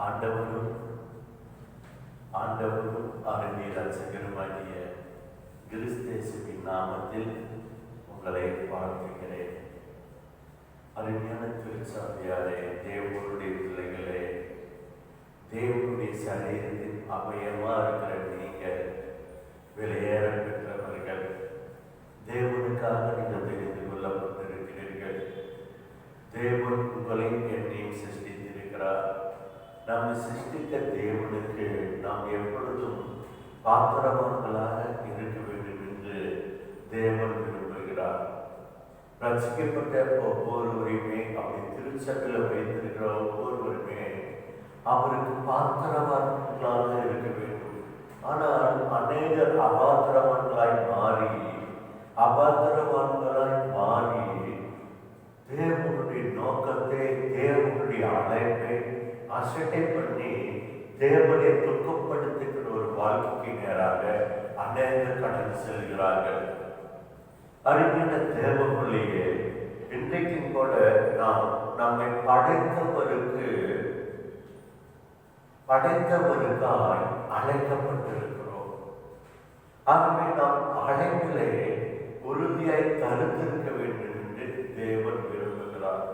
ஆண்டவரும் அருமை ரட்சகருமாகிய கிறிஸ்தேசுவின் நாமத்தில் உங்களை வாழ்த்துகிறேன். அருமையான திருச்சாவியாரே, தேவனுடைய பிள்ளைகளே, தேவனுடைய சரீரத்தின் அபயமா இருக்கிற நீங்கள் விலையேற பெற்றவர்கள். தேவனுக்காக நீங்கள் தெரிந்து கொள்ளப்பட்டிருக்கிறீர்கள். தேவன் உங்களையும் என்னையும் சிருஷ்டித்திருக்கிறார். நம்மை சிருஷ்டித்த தேவனுக்கு நாம் எப்பொழுதும் பாத்திரவான்களாக இருக்க வேண்டும் என்று தேவன் விரும்புகிறார். ரசிக்கப்பட்ட ஒவ்வொருவரையுமே அப்படி திருச்சபையில் வைத்திருக்கிற ஒவ்வொருவருமே அவருக்கு பாத்திரவான்களாக இருக்க வேண்டும். ஆனால் அநேகர் அபாத்திரவான்களாய் மாறி தேவனுடைய நோக்கத்தை, தேவனுடைய அழைப்பை அசட்டை பண்ணி தேவனை துக்கப்படுத்துகிற ஒரு வாழ்க்கைக்கு நேராக அநேகர் கடந்து செல்கிறார்கள். அறிஞன தேவ பிள்ளையே, இன்றைக்கும் கூட நாம் நம்மை படைத்தவருக்காய் அழைக்கப்பட்டிருக்கிறோம். ஆகவே நாம் அழைப்பிலே உறுதியாய் தருத்திருக்க வேண்டும் என்று தேவன் விரும்புகிறார்.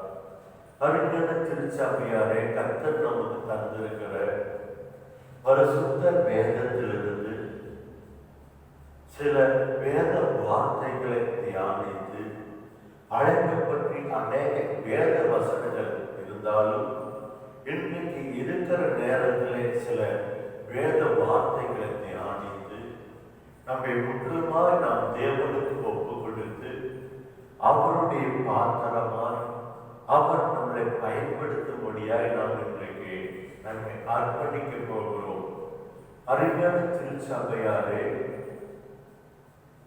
அறிஞன திருச்சாவியாரே, கர்த்தர் நமக்கு தந்திருக்கிற பரிசுத்த வேதத்திலிருந்து சில வேத வார்த்தைகளை தியானித்து அழைப்பு பற்றி அநேக வேத வசனங்கள் இருந்தாலும் இன்றைக்கு இருக்கிற நேரத்திலே சில வேத வார்த்தைகளை தியானித்து நம்மை முற்றிலுமாய் நாம் தேவனுக்கு ஒப்பு கொடுத்து அவருடைய பாத்திரமாய் அவர் நம்மளை பயன்படுத்தும்படியாய் நாம் இன்றைக்கு நம்மை அர்ப்பணிக்க போகிறோம். அறிஞான திருச்சபையாரே,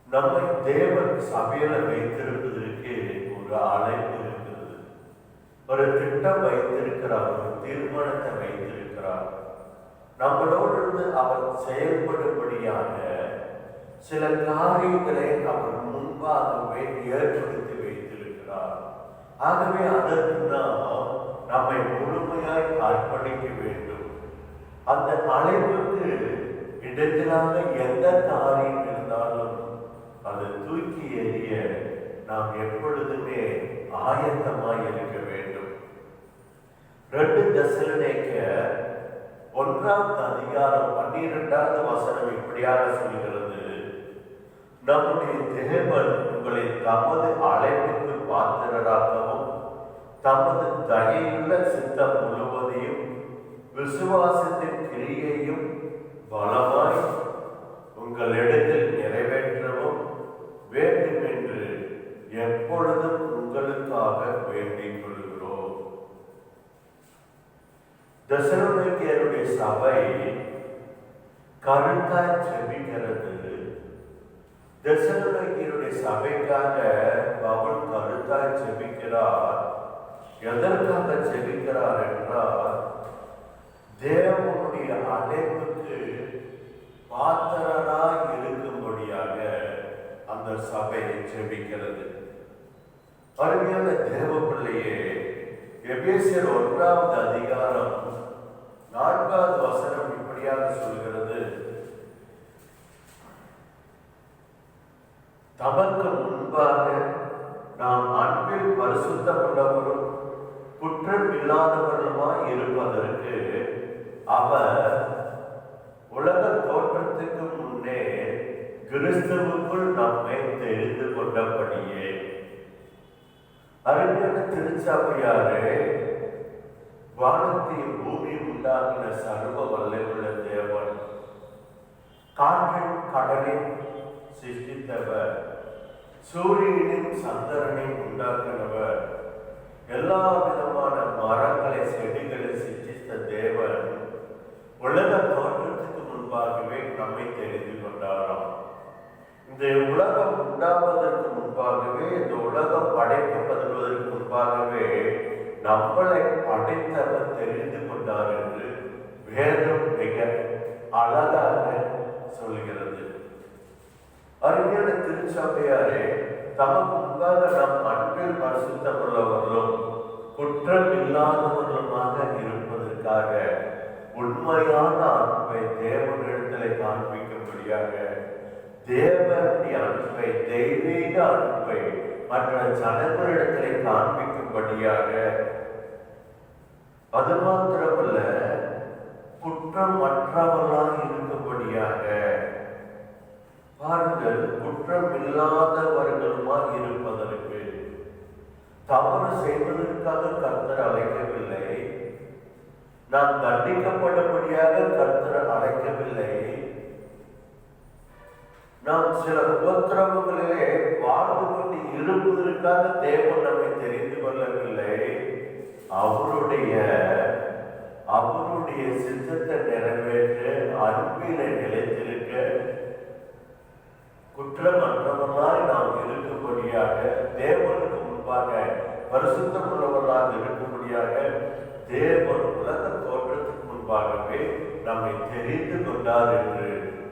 நம்மை தேவன் சபையில வைத்திருப்பதற்கு ஒரு அழைப்பு இருக்கிறது, ஒரு திட்டம் வைத்திருக்கிறார், ஒரு தீர்மானத்தை வைத்திருக்கிறார். நம்மளோடு அவர் செயல்படும்படியாக சில காரியங்களை அவர் முன்பாகவே ஏற்படுத்தி வைத்திருக்கிறார். ஆகவே அதற்கு நாம் நம்மை முழுமையாய் அர்ப்பணிக்க வேண்டும். அந்த அழைப்புக்கு இடத்திலாக எந்த காரியம் இருந்தாலும் அதை தூக்கி எறிய நாம் எப்பொழுதுமே ஆயத்தமாய் இருக்க வேண்டும். 2 தெசலோனிக்கேயர் 1:12 இப்படியாக சொல்கிறது: நம்முடைய தேவன் உங்களை தமது அழைப்புக்கு பாத்திரராகவும் தமது தகையுள்ள சித்தம் முழுவதையும் விசுவாசத்தின் கிரியையும் பலமாய் உங்களிடத்தில் நிறைவேற்றவும் வேண்டும் என்று எப்பொழுதும் உங்களுக்காக வேண்டிக் கொள்கிறோம். தெசலோனிக்கேயருடைய சபை கருத்தாய் ஜெபிக்கிறது. தெசலோனிக்கேயருடைய சபைக்காக பவுல் கருத்தாய் ஜெபிக்கிறார். எதற்காக ஜெபிக்கிறார் என்றால், தேவனுடைய அழைப்புக்கு பாத்திரராய் இருக்கும்படியாக அந்த சபை ஜெபிக்கிறது. அருமையான தேவ பிள்ளையே, எபேசியர் 1:4 இப்படியாக சொல்கிறது: தமக்கு முன்பாக நாம் அன்பில் பரிசுத்தமுள்ளவரும் குற்றம் இல்லாதவர்களுமாய் இருப்பதற்கு அவர் உலக தோற்றத்துக்கு முன்னே கிறிஸ்துவுக்குள் நம்மை தெரிந்து கொண்டபடியே. அறிஞான திருச்சபையாரே, வானத்தையும் பூமியும் உண்டாக்கின சர்வ வல்லமையுள்ள தேவன், காற்றின் கடலின் சிருஷ்டித்தவர், சூரியனின் சந்திரனையும் உண்டாக்கினவர், எல்லா விதமான மரங்களை செடிகளை சிருஷ்டித்த தேவன் உலக தோற்றத்துக்கு முன்பாகவே நம்மை தெரிந்து கொண்டாராம். இந்த உலகம் உண்டாவதற்கு முன்பாகவே, இந்த உலகம் படைக்கப்படுவதற்கு முன்பாகவே நம்மளை படைத்தவர் தெரிந்து கொண்டார் என்று வேதம் மிக அழகாக சொல்கிறது. அறிஞான திருச்சபையாரே, தமக்கு முன்பாக நாம் அன்பில் பரிசுத்தமுள்ளவர்களும் குற்றம் இல்லாதவர்களுமாக இருப்பதற்காக இருக்கும்படியாக தேவனுடைய அன்பை, தெய்வீக அன்பை மற்ற ஜனங்களிடத்திலே காண்பிக்கும்படியாக, அது மாத்திரமல்ல குற்றமற்றவர்களாக இருக்கும்படியாக. பாருங்கள், குற்றம் இல்லாதவர்களுமாய் இருப்பதற்கு, தவறு செய்வதற்காக கர்த்தர் அழைக்கவில்லை, நாம் தண்டிக்கப்படும்படியாக கர்த்தர் அழைக்கவில்லை, நாம் சில உபத்திரவங்களிலே வாழ்ந்து கொண்டு இருப்பதற்காக தேவன் நம்மை தெரிந்து கொள்ளவில்லை. அவருடைய சித்தத்தை நிறைவேற்ற, அன்பினை நிலைத்திருக்க, குற்றமற்றவர்களாய் நாம் இருக்கும்படியாக, தேவனுக்கு முன்பாக பரிசுத்தம் உள்ளவர்களாக இருக்கும்படியாக தேவன் உலக தோற்றத்துக்கு முன்பாகவே நம்மை தெரிந்து கொண்டார் என்று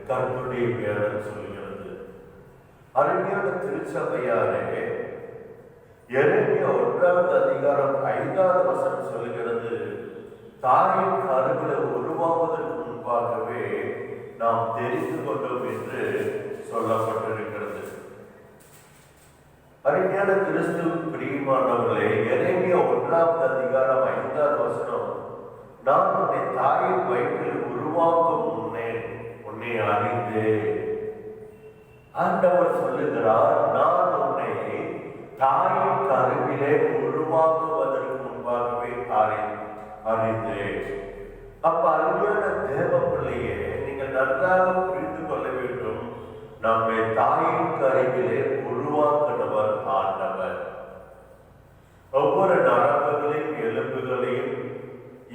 கர்த்தருடைய வேதம் சொல்கிறது. அருமையான திருச்சபையாரே, எரேமியா 1வது அதிகாரம் 5வது வசனம் சொல்கிறது, தாயின் கருவில உருவாவதற்கு முன்பாகவே நாம் தெரிந்து கொண்டோம் என்று சொல்லப்பட்டிருக்கிறது. அருமையான கிறிஸ்துவின் பிரியமானவர்களே, எரேமியா 1வது அதிகாரம் 5வது வசனம், நான் உன்னை தாயின் வயிற்றில் உருவாக்கும் முன்னே உன்னை அறிந்தேன். ஆண்டவர் சொல்லுகிறார், நான் உன்னை தாயின் கருவிலே உருவாக்குவதற்கு முன்பாகவே அறிந்தேன். அப்ப அருமையான தேவ பிள்ளையே, நீங்கள் நன்றாக புரிந்து கொள்ள வேண்டும், நம்மை தாயின் கருவிலே உருவாக்கினவர் ஆண்டவர். ஒவ்வொரு நரம்புகளையும், எலும்புகளையும்,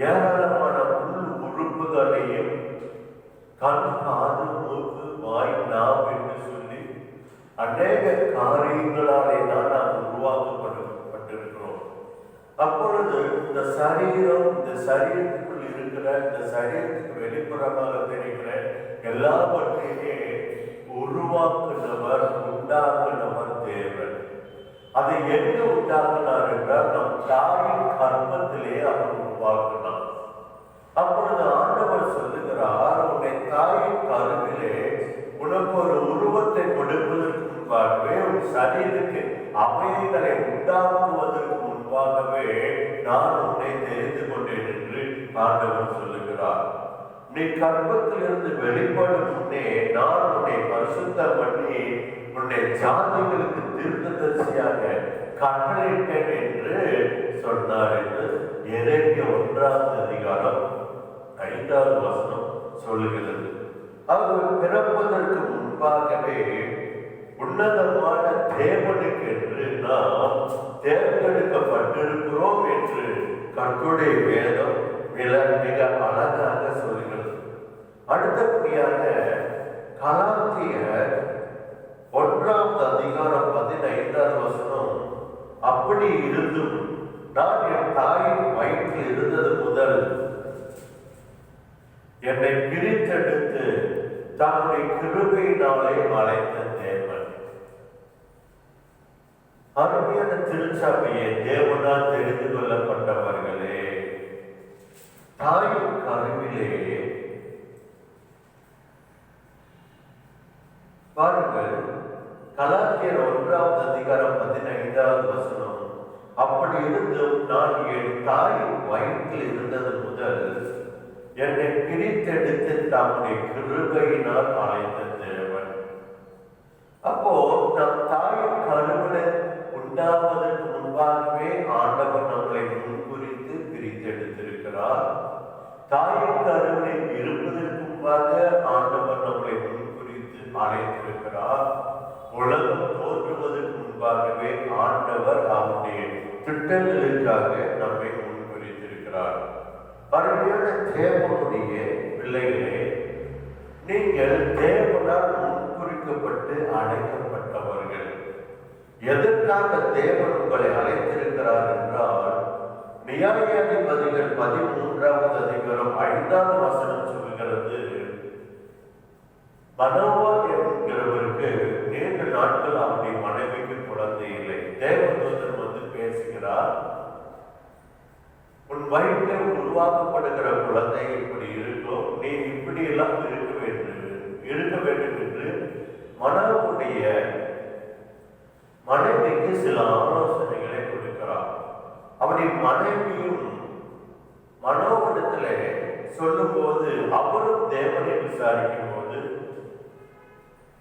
ஏராளமான உள் உறுப்புகளையும், கண், காது, மூக்கு, வாய், நாம் என்று சொல்லி அநேக காரியங்களாலே தான் நாம் உருவாக்கப்பட்டிருக்கிறோம். அப்பொழுது இந்த சரீரம், இந்த சரீரத்துக்குள் இருக்கிற, இந்த சரீரத்துக்கு வெளிப்புறமாக தெரிகிற எல்லாவற்றையுமே உருவாக்குனவர், உண்டாக்குனவர் தேவன். அதை எங்க உண்டாக்குனார் என்றால், நம் தாயின் கர்ப்பத்திலே அவர் உருவாக்கினார். அப்பொழுது ஆண்டவர் சொல்லுகிறார், உன்னை தாயின் கருவிலே உனக்கு ஒரு உருவத்தை கொடுப்பதற்கு முன்பாகவே, உன் சரீரத்துக்கு அவைகளை உண்டாக்குவதற்கு முன்பாகவே நான் உன்னை தெரிந்து கொண்டேன் என்று ஆண்டவர் சொல்லுகிறார். நீ கர்ப்பத்திலிருந்து வெளிப்படும் முன்னே நான் உன்னை பரிசுத்தம் பண்ணி உன்னை ஜாதிகளுக்கு தீர்க்கதரிசியாக கட்டளையிட்டேன் என்று சொன்னார் என்று எரேமியா 1வது அதிகாரம் 5வது வசனம் சொல்லுகிறது. அவர் பிறப்பதற்கு முன்பாகவே உன்னதமான தேவனுக்கு என்று நாம் தேர்ந்தெடுக்கப்பட்டிருக்கிறோம் என்று கர்த்தருடைய வேதம் மிக அழகாக சொல்கிறது. அடுத்தபடியாக கலாத்தியர் 1வது அதிகாரம் 15வது வசனம், அப்படி இருந்தும் நான் என் தாயின் வயிற்றில் இருந்தது முதல் என்னை பிரித்தெடுத்து தன்னுடைய கிருபையினாலே அழைத்த தேவன். அருமையான திருச்சபையை, தேவனால் தெரிந்து கொள்ளப்பட்டவர்களே, தாயின் கருவிலே பாருங்கள், கலாத்தியர் 1வது அதிகாரம் 15வது வசனம், அப்படி இருந்தும் நான் என் தாயின் வயிற்றில் இருந்தது முதல் என்னை பிரித்தெடுத்து தம்முடைய கிருபையினால் அழைத்த தேவன். அப்போ நம் தாயின் கருவில உண்டாவதற்கு முன்பாகவே ஆண்டவர் நம்மளை முன்குறித்து பிரித்தெடுத்திருக்கிறார். தாயின் கருவில இருப்பதற்கு முன்பாக ஆண்டவர் நம்மளை முன்குறித்து அழைத்திருக்கிறார். உலகம் தோற்றுவதற்கு முன்பாகவே ஆண்டவர் அவருடைய திட்டங்களுக்காக நம்மை முன்குறித்திருக்கிறார். அருமையான தேவனுடைய பிள்ளைகளே, நீங்கள் தேவனால் முன்குறிக்கப்பட்டு அழைக்கப்பட்டவர்கள். எதற்காக தேவன் உங்களை அழைத்திருக்கிறார் என்றால், நியாயாதிபதிகள் 13வது அதிகாரம் 5வது வசனம் சொல்கிறது, மனோவா என்கிறவருக்கு 7 நாட்கள் அவருடைய மனைவிக்கு குழந்தை இல்லை. தேவதூதன் வந்து பேசுகிறார், உன் வயிற்றில் உருவாக்கப்படுகிற குழந்தை இப்படி இருக்கும், நீ இப்படி எல்லாம் இருக்க வேண்டும் இருக்க வேண்டும் என்று மனோவுடைய மனைவிக்கு சில ஆலோசனைகளை கொடுக்கிறார். அப்படி மனைவியும் மனோவிடத்திலே சொல்லும் போது அவரும் தேவனை விசாரிக்கும் போது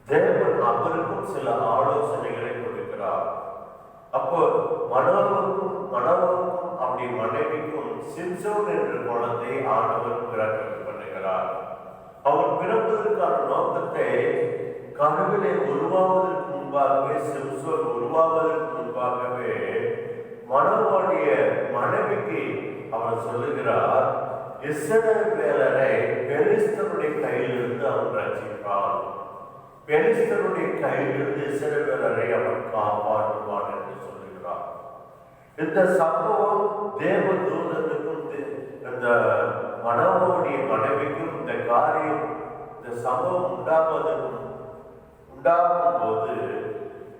தேவன் அவருக்கும் சில ஆலோசனைகளை கொடுக்கிறார். அப்போ மனோவுக்கும் அப்படி மனைவிக்கும் சிம்சோன் என்ற குழந்தை ஆண்டவர் பிறக்க பண்ணுகிறார். அவர் பிறப்பதற்கான நோக்கத்தை கனவிலே உருவாவதற்கு முன்பாகவே, சிம்சோன் உருவாவதற்கு முன்பாகவே மனோவுடைய மனைவிக்கு அவர் சொல்லுகிறார், இஸ்ரவேலரை பெலிஸ்தருடைய கையிலிருந்து அவன் ரட்சிப்பான், பெலிஸ்தருடைய கையிலிருந்து இஸ்ரவேலரை அவன் காப்பாற்றுவான் என்று சொல்லுகிறார். இந்த சம்பவம் தேவதூதனுக்கும் இந்த மனோவுடைய மனைவிக்கும் இந்த காரியம், இந்த சம்பவம் உண்டாகும் போது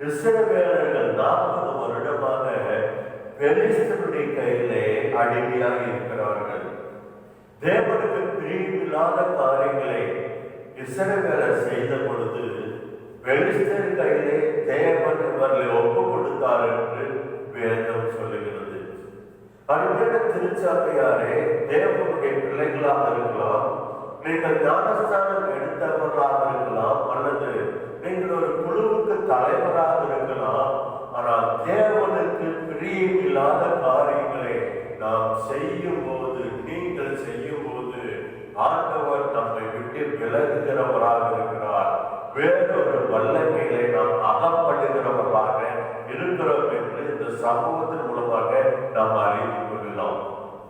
இஸ்ரவேலர்கள் 40 வருடமாக பெலிஸ்தருடைய கையிலே அடிமையாக இருக்கிறார்கள். தேவனுக்கு பிரியமில்லாத காரியங்களை இஸ்ரவேலர் செய்த பொழுது பெலிஸ்தர் கையிலே தேவன் இவர்களை ஒப்புக் கொடுத்தார் என்று வேதம் சொல்லுகிறது. அருமையான திருச்சபையாரே, தேவனுடைய பிள்ளைகளாக இருக்கலாம், நீங்கள் ஞானஸ்தானம் எடுத்தவர்களாக இருக்கலாம், அல்லது நீங்கள் ஒரு குழுவுக்கு தலைவராக இருக்கலாம். ஆனால் தேவனுக்கு பிரியமில்லாத காரியங்களை நாம் செய்யும் போது, நீங்கள் செய்யும் போது ஆண்டவர் நம்மை விட்டு விலகுகிறவராக இருக்கிறார். வேறொரு வல்லமையிலே நாம் அகப்படுகிறவர்களாக இருக்கிறோம் என்று இந்த சமூகத்தின் மூலமாக நாம் அறிந்து கொள்ளலாம்.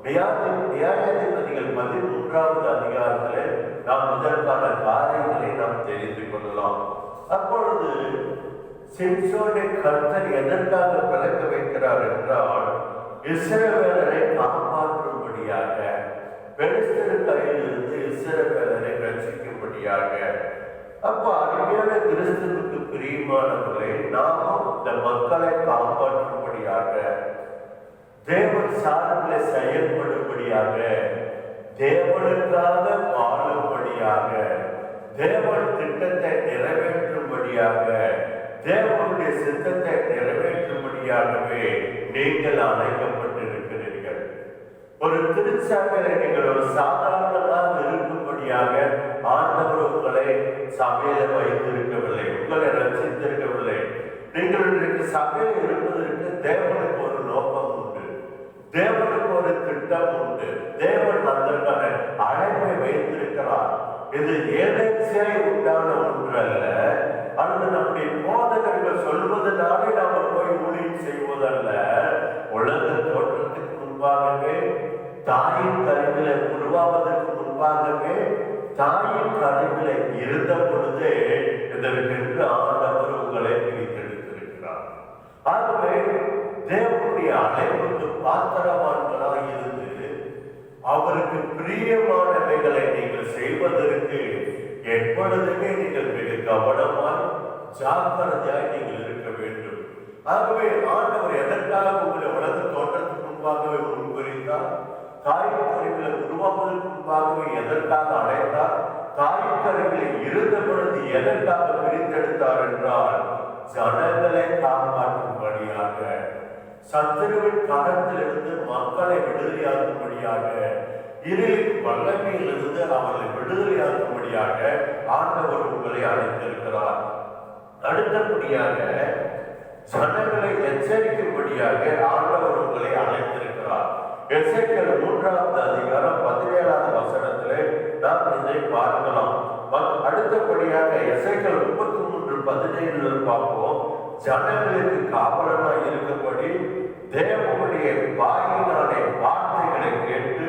நியாயாதிபதிகள் 13வது அதிகாரத்திலே நாம் இதற்கான காரியங்களை நாம் தெரிந்து கொள்ளலாம். அப்பொழுது சிம்சோனை கர்த்தர் எதற்காக பிறக்க வைக்கிறார் என்றால், இஸ்ரவேலரை காப்பாற்றும்படியாக, பெலிஸ்தர் கையிலிருந்து இஸ்ரவேலரை ரட்சிக்கும்படியாக. அப்ப அருமையான கிறிஸ்துவுக்கு பிரியமானவர்களை, நாமும் இந்த மக்களை காப்பாற்றும்படியாக, தேவன் சார்பில் செயல்படும்படியாக, தேவனுக்காக வாழும்படியாக, தேவன் திட்டத்தை நிறைவேற்றும்படியாக, தேவனுடைய சித்தத்தை நிறைவேற்றும்படியாகவே நீங்கள் அழைக்கப்பட்டிருக்கிறீர்கள். ஒரு திருச்சபையில நீங்கள் ஒரு சாதாரணமாக இருக்கும்படியாக ஆண்டவர் உங்களை சபையில வைத்திருக்கவில்லை, உங்களை ரட்சித்திருக்கவில்லை. நீங்கள் இன்றைக்கு சபையில் இருப்பதற்கு தேவனுக்கு ஒரு நோக்கம் உண்டு, தேவனுக்கு ஒரு திட்டம் உண்டு, தேவன் அதற்கான அழைப்பை வைத்திருக்கிறார். இது ஏதேச்சையாய் உண்டான ஒன்று அல்ல, அல்லது நம்முடைய போதகர்கள் சொல்வதனாலே நாம போய் ஊழியம் செய்வதல்ல. உலக தோற்றத்துக்கு முன்பாகவே, தாயின் கருவில உருவாவதற்கு முன்பாகவே, தாயின் கருவில இருந்த பொழுதே இதற்கென்று ஆண்டவர் உங்களை பிரித்தெடுத்திருக்கிறார். ஆகவே தேவனுடைய அழைப்புக்கு பாத்திரவான்களாக இருந்து அவருக்கு பிரியமானவைகளை நீங்கள் செய்வதற்கு எப்பொழுதுமே நீங்கள் மிக கவனமாய் ஜாக்கிரதையாய் நீங்கள் இருக்க வேண்டும். ஆகவே ஆண்டவர் எதற்காக உங்களை உலக தோற்றத்துக்கு முன்பாகவே முன்குறித்தார், தாயின் கருவில உருவாவதற்கு முன்பாகவே எதற்காக அழைத்தார், தாயின் கருவில இருந்த பொழுது எதற்காக பிரித்தெடுத்தார் என்றால், ஜனங்களை காப்பாற்றும்படியாக, சத்துருவின் கரத்திலிருந்து மக்களை விடுதலையாக்கும்படியாக, இருளின் வல்லமையிலிருந்து அவர்களை விடுதலையாக்கும்படியாக ஆண்டவர் உங்களை அழைத்திருக்கிறார். அடுத்தபடியாக ஜனங்களை எச்சரிக்கும்படியாக ஆண்டவர் உங்களை அழைத்திருக்கிறார். எசேக்கியேல் 3வது அதிகாரம் 17வது வசனத்திலே நாம் இதை பார்க்கலாம். அடுத்தபடியாக எசேக்கியேல் 33:17 பார்ப்போம். ஜனங்களுக்கு காவலனாய் இருக்கும்படி தேவனுடைய வாயினாலே வார்த்தைகளை கேட்டு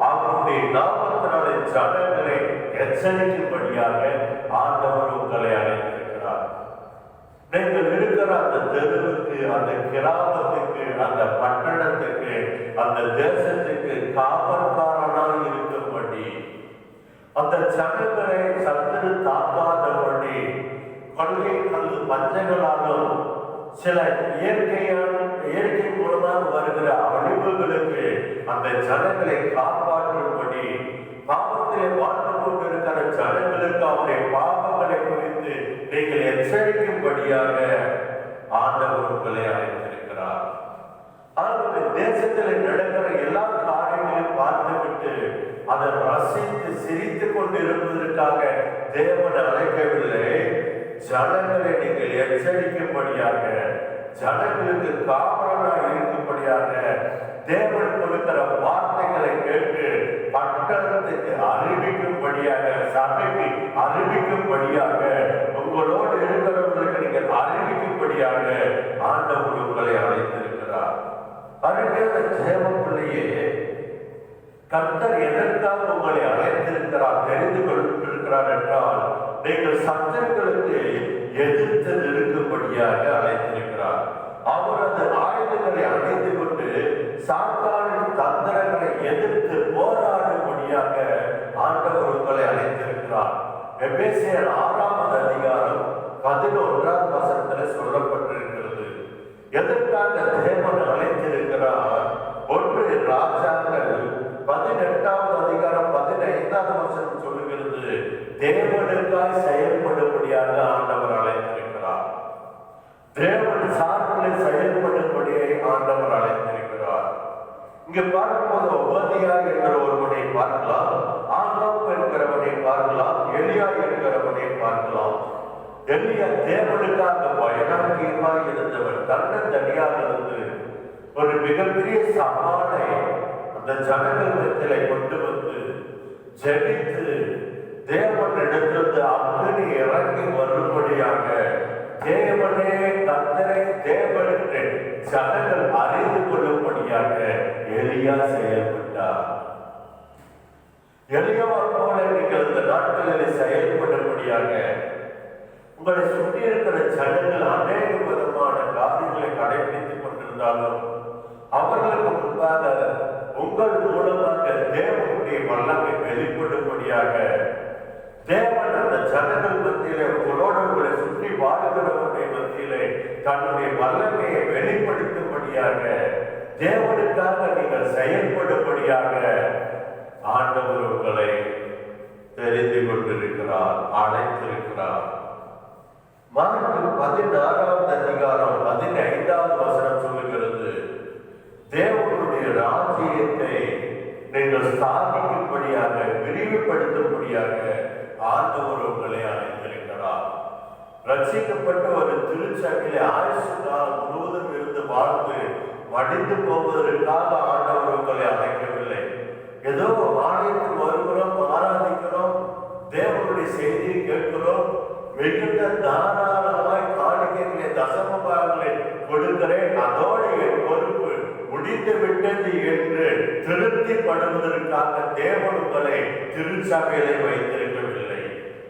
அவருடைய நாமத்தினாலே ஜனங்களை எச்சரிக்கும்படியாக ஆண்டவர் உங்களை அழைத்திருக்கிறார். நீங்கள் இருக்கிற அந்த தெருவுக்கு, அந்த கிராமத்துக்கு, அந்த பட்டணத்துக்கு, அந்த தேசத்துக்கு காவல்காரனாய் இருக்கும்படி, அந்த ஜனங்களை சத்துரு தாக்காதபடி, கொள்கை அல்லது பஞ்சங்களாலும் சில இயற்கை மூலமாக வருகிற அழிவுகளுக்கு அந்த ஜனங்களை காப்பாற்றும்படி, பாவத்திலே வாழ்ந்து கொண்டிருக்கிற ஜனங்களுக்கு அவருடைய பாவ அதை ரசித்து சிரித்துக் கொண்டு இருப்பதற்காக தேவன் அழைக்கவில்லை. ஜனங்களை நீங்கள் எச்சரிக்கும்படியாக, ஜனங்களுக்கு காவலனாக இருக்கும்படியாக, தேவன் கொடுக்கிற வார்த்தைகளை கேட்டு பட்டணத்துக்கு அறிவிக்கும்படியாக, சபைக்கு அறிவிக்கும்படியாக, உங்களோடு இருக்கிறவர்களுக்கு நீங்கள் அறிவிக்கும்படியாக ஆண்டவர் உங்களை அழைத்திருக்கிறார். அருமையான தேவ பிள்ளையே, கர்த்தர் எதற்காக உங்களை அழைத்திருக்கிறார், தெரிந்து கொண்டிருக்கிறார் என்றால், நீங்கள் சத்துருக்களுக்கு எதிர்த்து நிற்கும்படியாக அழைத்திருக்கிறார். அவரது ஆயுதங்களை அணிந்து கொண்டு சாத்தானின் தந்திரங்களை எதிர்த்து போராடும்படியாக ஆண்டவர் உங்களை அழைத்திருக்கிறார். எபேசியர் 6ஆம் அதிகாரம் 11ஆம் வசனத்தில் சொல்லப்பட்டிருக்கிறது. எதற்காக தேவன் அழைத்திருக்கிறார்? 1 ராஜாக்கள் 18ஆம் அதிகாரம் 15ஆம் வசனம் சொல்லுகிறது, தேவனுக்காய் செயல்படும்படியாக ஆண்டவர் அழைத்திருக்கிறார். தேவன் சார்பில் செயல்படும்படியை ஆண்டவர் அழைத்திருக்கிறார். இங்கு பார்க்கும்போது உபதியா என்கிற ஒருவனை பார்க்கலாம், ஆகாப் என்கிறவனை பார்க்கலாம், எலியா என்கிறவனை பார்க்கலாம். எலியா தேவனுக்காக வைராக்கியமாக இருந்தவர். தன்னந்தனியாக இருந்து ஒரு மிகப்பெரிய சவாலை அந்த ஜனங்களிடத்திலே கொண்டு வந்து ஜெபித்து தேவனிடத்திலிருந்து அக்னி இறங்கி வரும்படியாக, தேவனே கர்த்தரை தேவன் என்று ஜனங்கள் அறிந்து கொள்ளும்படியாக எலியா செயல்பட்டார். எலியாவை போல நீங்கள் இந்த நாட்களில் செயல்படும்படியாக, உங்களை சுற்றி இருக்கிற ஜனங்கள் அநேக விதமான காரியங்களை கடைபிடித்துக் கொண்டிருந்தாலும் அவர்களுக்கு முன்பாக உங்கள் மூலமாக தேவனுடைய வல்லமை வெளிப்படும்படியாக, தேவன் அந்த ஜனங்கள் மத்தியிலே, உங்களோடு உங்களை சுற்றி வாழ்கிறவருடைய மத்தியிலே தன்னுடைய வல்லமையை வெளிப்படுத்தும்படியாக, தேவனுக்காக நீங்கள் செயல்படும்படியாக ஆண்டவர் உங்களை தெரிந்து கொண்டிருக்கிறார், அழைத்திருக்கிறார். மார்க்கு 16ஆம் அதிகாரம் 15ஆம் வசனம் சொல்லுகிறது, தேவனுடைய ராஜ்யத்தை நீங்கள் ஸ்தாபிக்கும்படியாக, விரிவுபடுத்தும்படியாக ஆண்டவர் உங்களை அழைத்திருக்கிறார். ரட்சிக்கப்பட்ட ஒரு திருச்சபையிலே ஆயுசு காலம் முழுவதும் இருந்து வாழ்ந்து மடிந்து போவதற்காக ஆண்டவர் உங்களை அழைக்கவில்லை. ஏதோ ஆலயத்துக்கு வருகிறோம், ஆராதிக்கிறோம், தேவனுடைய செய்தியை கேட்கிறோம், மிகுந்த தாராளமாய் காணிக்கைகளை தசம பாகங்களை கொடுக்கிறேன், அதோடு என் பொறுப்பு முடிந்து விட்டது என்று திருப்திப்படுவதற்காக தேவன் உங்களை திருச்சபையிலே வைத்திருக்கவில்லை,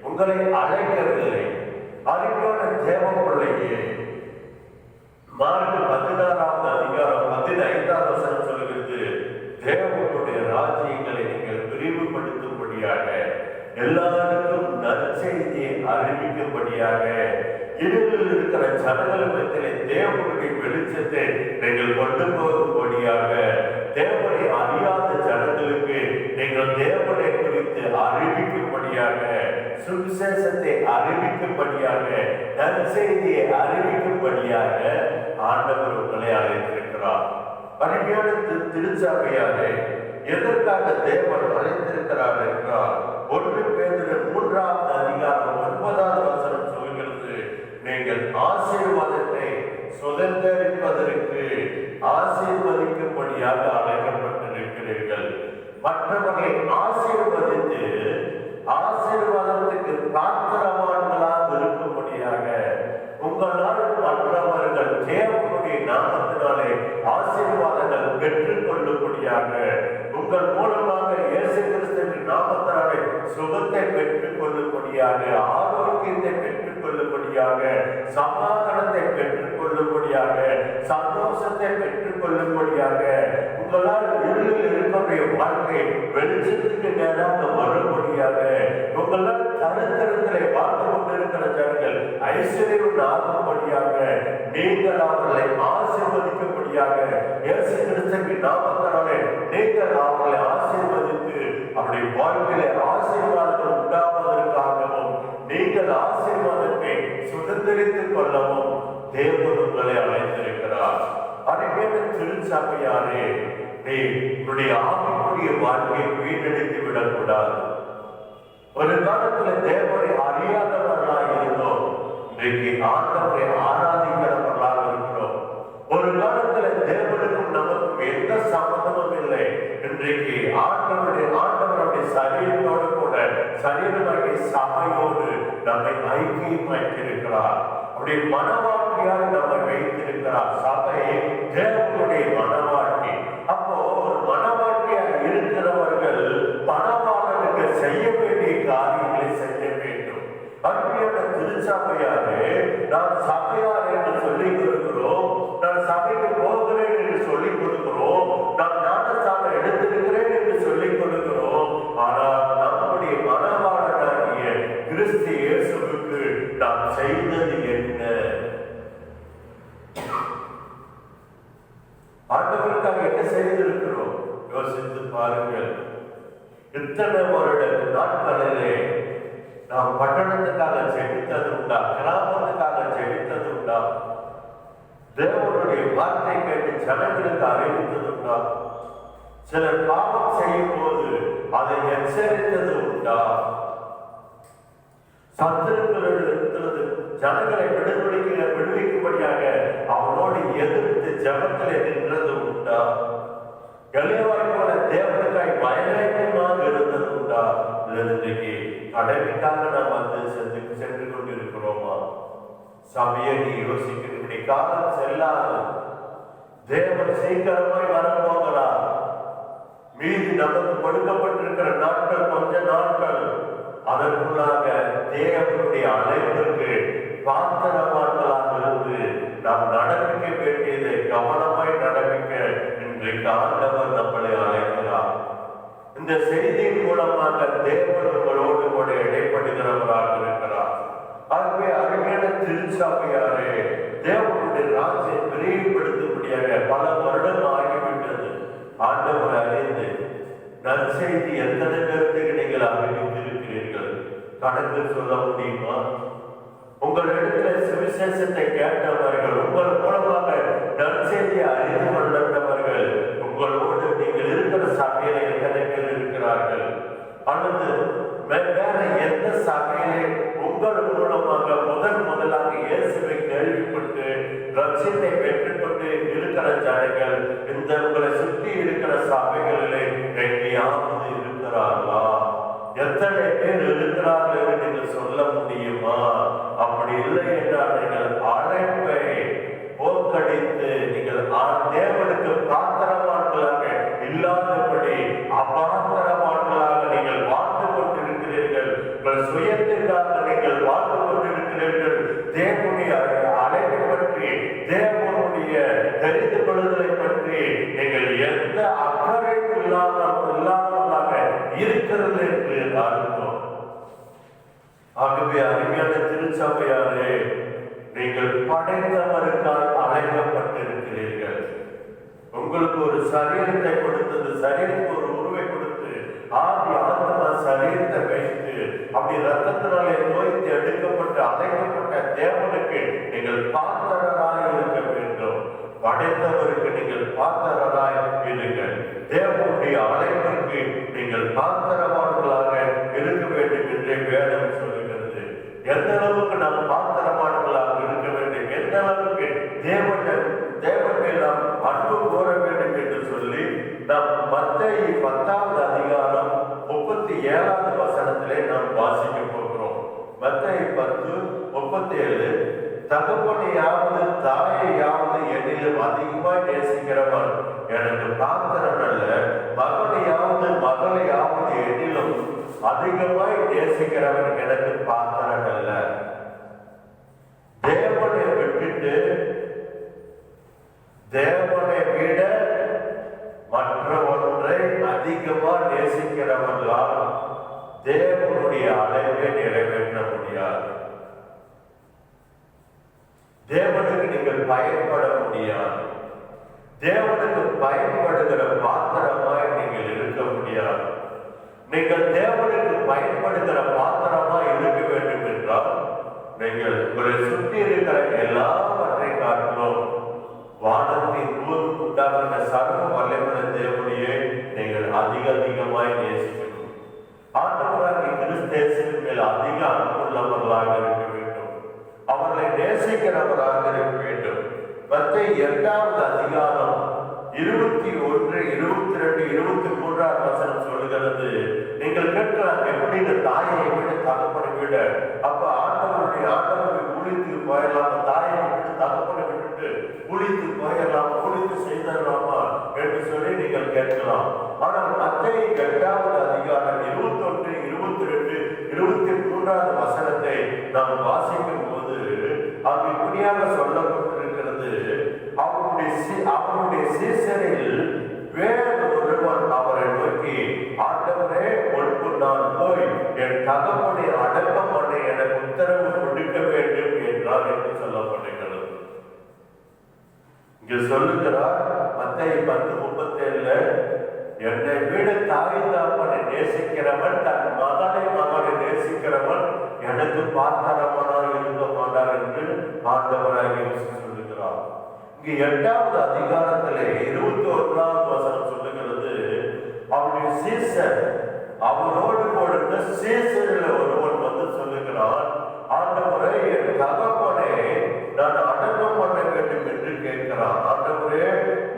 உங்களை அழைக்கவில்லை. அறிவான தேவ பிள்ளையே, மார்க்கு 16ஆம் அதிகாரம் 15ஆம் வசனம் சொல்கிறது, தேவனுடைய ராஜ்யங்களை நீங்கள் விரிவுபடுத்தும்படியாக, எல்லாருக்கும் நற்செய்தியை அறிவிக்கும்படியாக, இருளில் இருக்கிற ஜனங்களிடத்திலே தேவனுடைய வெளிச்சத்தை நீங்கள் கொண்டு போகும்படியாக, தேவனை அறியாத ஜனங்களுக்கு நீங்கள் தேவனை குறித்து அறிவிக்கும்படியாக, சுவிசேஷத்தை அறிவிக்கும்படியாக, நற்செய்தியை அறிவிக்கும்படியாக ஆண்டவர் உங்களை அழைத்திருக்கிறார். அருமையான திருச்சபையாரே, எதற்காக தேவன் அழைத்திருக்கிறார் என்றால், 1 பேதுரு 3ஆம் அதிகாரம் 9ஆம் வசனம் சொல்கிறது, நீங்கள் ஆசீர்வாதத்தை சுதந்திரிப்பதற்கு ஆசீர்வதிக்கும்படியாக அழைக்கப்பட்டிருக்கிறீர்கள். மற்றவர்களை ஆசீர்வதித்து ஆசீர்வாதத்துக்கு பாத்திரவான்களாக இருக்கும்படியாக, உங்களால் மற்றவர்கள் தேவனுடைய நாமத்தினாலே ஆசீர்வாதங்கள் பெற்றுக் கொள்ளும்படியாக, உங்கள் மூலமாக இயேசு கிறிஸ்துவின் நாமத்தினாலே சுகத்தை பெற்றுக் கொள்ளும்படியாக, ஆரோக்கியத்தை பெற்றுக் கொள்ளும்படியாக, சமாதானத்தை பெற்றுக் கொள்ளும்படியாக, சந்தோஷத்தை பெற்றுக் கொள்ளும்படியாக, உங்களால் இருளில் இருக்கக்கூடிய வாழ்க்கை வெளிச்சத்துக்கு நேராக வரும்படியாக, உங்களால் தரித்திரத்திலே வாழ்ந்து கொண்டிருக்கிற ஜனங்கள் ஐஸ்வர்யம் ஆகும்படியாக, நீங்கள் அவர்களை ஆசீர்வதிக்கும்படியாக, இயேசு கிறிஸ்துவின் நாமத்தினாலே நீங்கள் அவர்களை ஆசீர்வதித்து அவருடைய வாழ்க்கையிலே ஆசீர்வாதங்கள் உண்டாவதற்காகவும், நீங்கள் ஆசீர்வாதத்தை சுதந்திரித்துக் கொள்ளவும் தேவன் உங்களை அழைத்திருக்கிறார். அருமையான திருச்சபையாரே, உன்னுடைய ஆவிக்குரிய ஆவிக்குரிய வாழ்க்கையை வீணடித்து விடக்கூடாது. ஒரு காலத்துல தேவனை அறியாதவர்களாக இருந்தோம், இன்றைக்கு ஆண்டவரை ஆராதிக்கிறவர்களாக இருக்கிறோம். ஒரு காலத்துல தேவனுக்கும் நமக்கும் எந்த சம்பந்தமும் இல்லை, இன்றைக்கு ஆண்டவருடைய சரீரத்தோடு கூட சரீரமாகிய சபையோடு நம்மை ஐக்கியமாக்கியிருக்கிறார். அப்படி மனவாழ்க்கையாக நம்மை வைத்திருக்கிறார். சபை தேவனுடைய மனவாழ்க்கை. அப்போ ஒரு மனவாழ்க்கையாக இருக்கிறவர்கள் மனவாளனுக்கு செய்ய வேண்டிய காரியங்களை செய்ய வேண்டும். அருமையான திருச்சபையாரே, நான் சபையார் என்று சொல்லிக் கொடுக்கிறோம், நான் சபைக்கு போகிறேன் என்று சொல்லிக் கொடுக்கிறோம், நான் ஞானஸ்தானம் எடுத்திருக்கிறேன் என்று சொல்லிக் கொடுக்கிறோம். ஆனால் நம்முடைய மனவாளனாகிய கிறிஸ்து இயேசுவுக்கு நாம் செய்தது என்ன? ஆண்டவருக்காக என்ன செய்திருக்கிறோம்? யோசித்து பாருங்கள். இத்தனை வருட நாட்களிலே நாம் பட்டணத்துக்காக ஜெபித்தது உண்டா? கிராமத்துக்காக ஜெபித்தது உண்டா? தேவனுடைய வார்த்தை கேட்டு ஜனங்களுக்கு அறிவித்தது உண்டா? சிலர் பாவம் செய்யும் போது அதை எச்சரித்தது உண்டா? சத்துருக்களிடத்திலிருந்து ஜனங்களை விடுவிக்கும்படியாக அவனோடு எதிர்த்து ஜபத்திலே நின்றது உண்டா? எளியவாய் போல தேவனுக்காய் பயங்கரமாக இருந்தது உண்டா? இன்றைக்கு கடமைக்காக நாம் சென்று கொண்டிருக்கிறோமா? சபையை நீ யோசிக்கிறபடி காலம் செல்லாது. தேவன் சீக்கிரமாய் வரப்போகிறார். மீதி நமக்கு கொடுக்கப்பட்டிருக்கிற நாட்கள் கொஞ்ச நாட்கள். அதற்குள்ளாக தேவனுடைய அழைப்பிற்கு பாத்திரமானதாக இருந்து நாம் நடப்பிக்க வேண்டியதை கவனமாய் நடப்பிக்க இன்றைக்கு ஆண்டவர் நம்மளை அழைக்கிறார். இந்த செய்தியின் மூலமாக தேவன் உங்களோடு கூட இடைப்படுகிறவராக இருக்கிறார். ஆகவே அருமையான திருச்சபையாரே, தேவனுடைய ராஜ்யத்தை விரிவுபடுத்தும்படியாக பல வருடம் ஆகிவிட்டது. ஆண்டவர் அறிந்து நற்செய்தி எத்தனை பேருக்கு நீங்கள் அறிவித்திருக்கிறீர்கள்? கணக்கு சொல்ல முடியுமா? உங்களிடத்தில் சுவிசேஷத்தை கேட்டவர்கள், உங்கள் மூலமாக நற்செய்தியை அறிந்து கொண்டவர்கள், உங்களோடு நீங்கள் இருக்கிற சபையில எத்தனை பேர் இருக்கிறார்கள்? அல்லது வேற எந்த சபையிலே உங்கள் மூலமாக முதலாக இயேசுவை கேள்விப்பட்டு ரட்சிப்பை பெற்றுக்கொண்டு இருக்கிற ஜனங்கள் இந்த உங்களை சுற்றி இருக்கிற சபைகளிலே எங்கேயாவது இருக்கிறார்களா? எத்தனை பேர் இருக்கிறார்கள் என்று நீங்கள் சொல்ல முடியுமா? அப்படி இல்லை என்றால் நீங்கள் அழைப்பை போக்கடித்து நீங்கள் தேவனுக்கு பாத்திரமானவர்களாக இல்லாதபடி அபாத்திரமானவர்களாக நீங்கள் வாழ்ந்து கொண்டிருக்கிறீர்கள். உங்கள் சுயத்திற்காக நீங்கள் வாழ்ந்து கொண்டிருக்கிறீர்கள். தேவனுடைய அழைப்பை பற்றி, தேவனுடைய தெரிந்து கொள்ளுதலை பற்றி நீங்கள் எந்த அக்கறை இல்லாதவர்களாக இருக்கிறது என்று அர்த்தம். ஆகவே அருமையான திருச்சபையாரே, நீங்கள் படைத்தவருக்காய் அழைக்கப்பட்டிருக்கிறீர்கள். உங்களுக்கு ஒரு சரீரத்தை கொடுத்தது, சரீரத்துக்கு ஒரு உருவை கொடுத்து ஆதி ஆத்மா சரீரத்தை வைத்து அப்படி ரத்தத்தினாலே தோய்த்து எடுக்கப்பட்டு அழைக்கப்பட்ட தேவனுக்கு நீங்கள் பாத்திரராய் இருக்க வேண்டும். படைத்தவருக்கு நீங்கள் பாத்திரராய் இருங்கள். தேவனுடைய அழைப்பிற்கு நீங்கள் பாத்திரமானவர்களாக இருக்க வேண்டும் என்றே வேதம் சொல்லுகிறது. எந்த அளவுக்கு நாம் பாத்திரமானவர்களாக இருக்க வேண்டும், எந்த அளவுக்கு தேவன் மேல் நாம் அன்பு கோர வேண்டும் என்று சொல்லி நாம் மத்தேயு 10வது அதிகாரம் 37வது வசனத்திலே நாம் வாசிக்க போகிறோம். மத்தேயு 10:37, தகப்பனையாவது தாயையாவது என்னிலும் அதிகமாய் நேசிக்கிறவன் எனக்கு பாத்திரன் அல்ல, மகனையாவது மகளையாவது என்னிலும் அதிகமாய் நேசிக்கிறவன் எனக்கு பாத்திரன் அல்ல. தேவனை விட்டுட்டு தேவனை விட மற்ற ஒன்றை அதிகமா நேசிக்கிறவர்களால் தேவனுடைய அழைப்பை நிறைவேற்ற முடியாது. தேவனுக்கு நீங்கள் பயன்பட முடியாது. தேவனுக்கு பயன்படுகிற பாத்திரமாய் நீங்கள் இருக்க முடியாது. நீங்கள் தேவனுக்கு பயன்படுகிற பாத்திரமாய் இருக்க வேண்டும் என்றால் நீங்கள் உங்களை சுற்றி இருக்கிற எல்லாவற்றை காட்டிலும் வானத்தின் பூமி உண்டாகிற சர்வ வல்லமையுள்ள தேவனையே நீங்கள் அதிக நேசிக்கிறவராக இருக்க வேண்டும். மத்தேயு 8வது அதிகாரம் 21, 22, 23 வசனம் சொல்லுகிறது. நீங்கள் கேட்கலாம், எப்படின்னு தாயை விட தகப்பனை விட? அப்ப ஆண்டவருடைய ஊழியத்துக்கு போயிடலாம், தாயை விட்டு தகப்பனை விட்டுட்டு ஊழியத்துக்கு போயிடலாம், ஊழியத்து செய்தரலாமா என்று சொல்லி நீங்கள் கேட்கலாம். ஆனால் மத்தேயு 8வது அதிகாரம் 21, 22, 23 வசனத்தை நாம் வாசிக்கும் போது அது இப்படியாக சொல்லப்பட்டிருக்கிறது. அவருடைய சீசரில் வேறு ஒருவன் அவரை நோக்கி, ஆண்டவரே, முன்பு நான் போய் என் தகப்பனை அடக்கம் பண்ண எனக்கு உத்தரவு கொடுக்க வேண்டும் என்றார் என்று சொல்லப்படுகிறது. இங்க சொல்லுகிறார் மத்தேயு 10:37, என்னை விட தாய் தகப்பனை நேசிக்கிறவன் தன் மகனை நேசிக்கிறவன் எனக்கு பாத்திரமானார் இருக்க மாட்டார் என்று ஆண்டவராகிய சொல்லுகிறார். இங்கு 8வது அதிகாரத்திலே 21வது வசனம் சொல்லுகிறது, அவருடைய சீசர், அவரோடு கொடுத்த சீசரில் ஒருவன் வந்து சொல்லுகிறான், ஆண்டவரே, என் தகப்பனை நான் அடக்கம் பண்ண வேண்டும் என்று கேட்கிறான். ஆண்டவரே,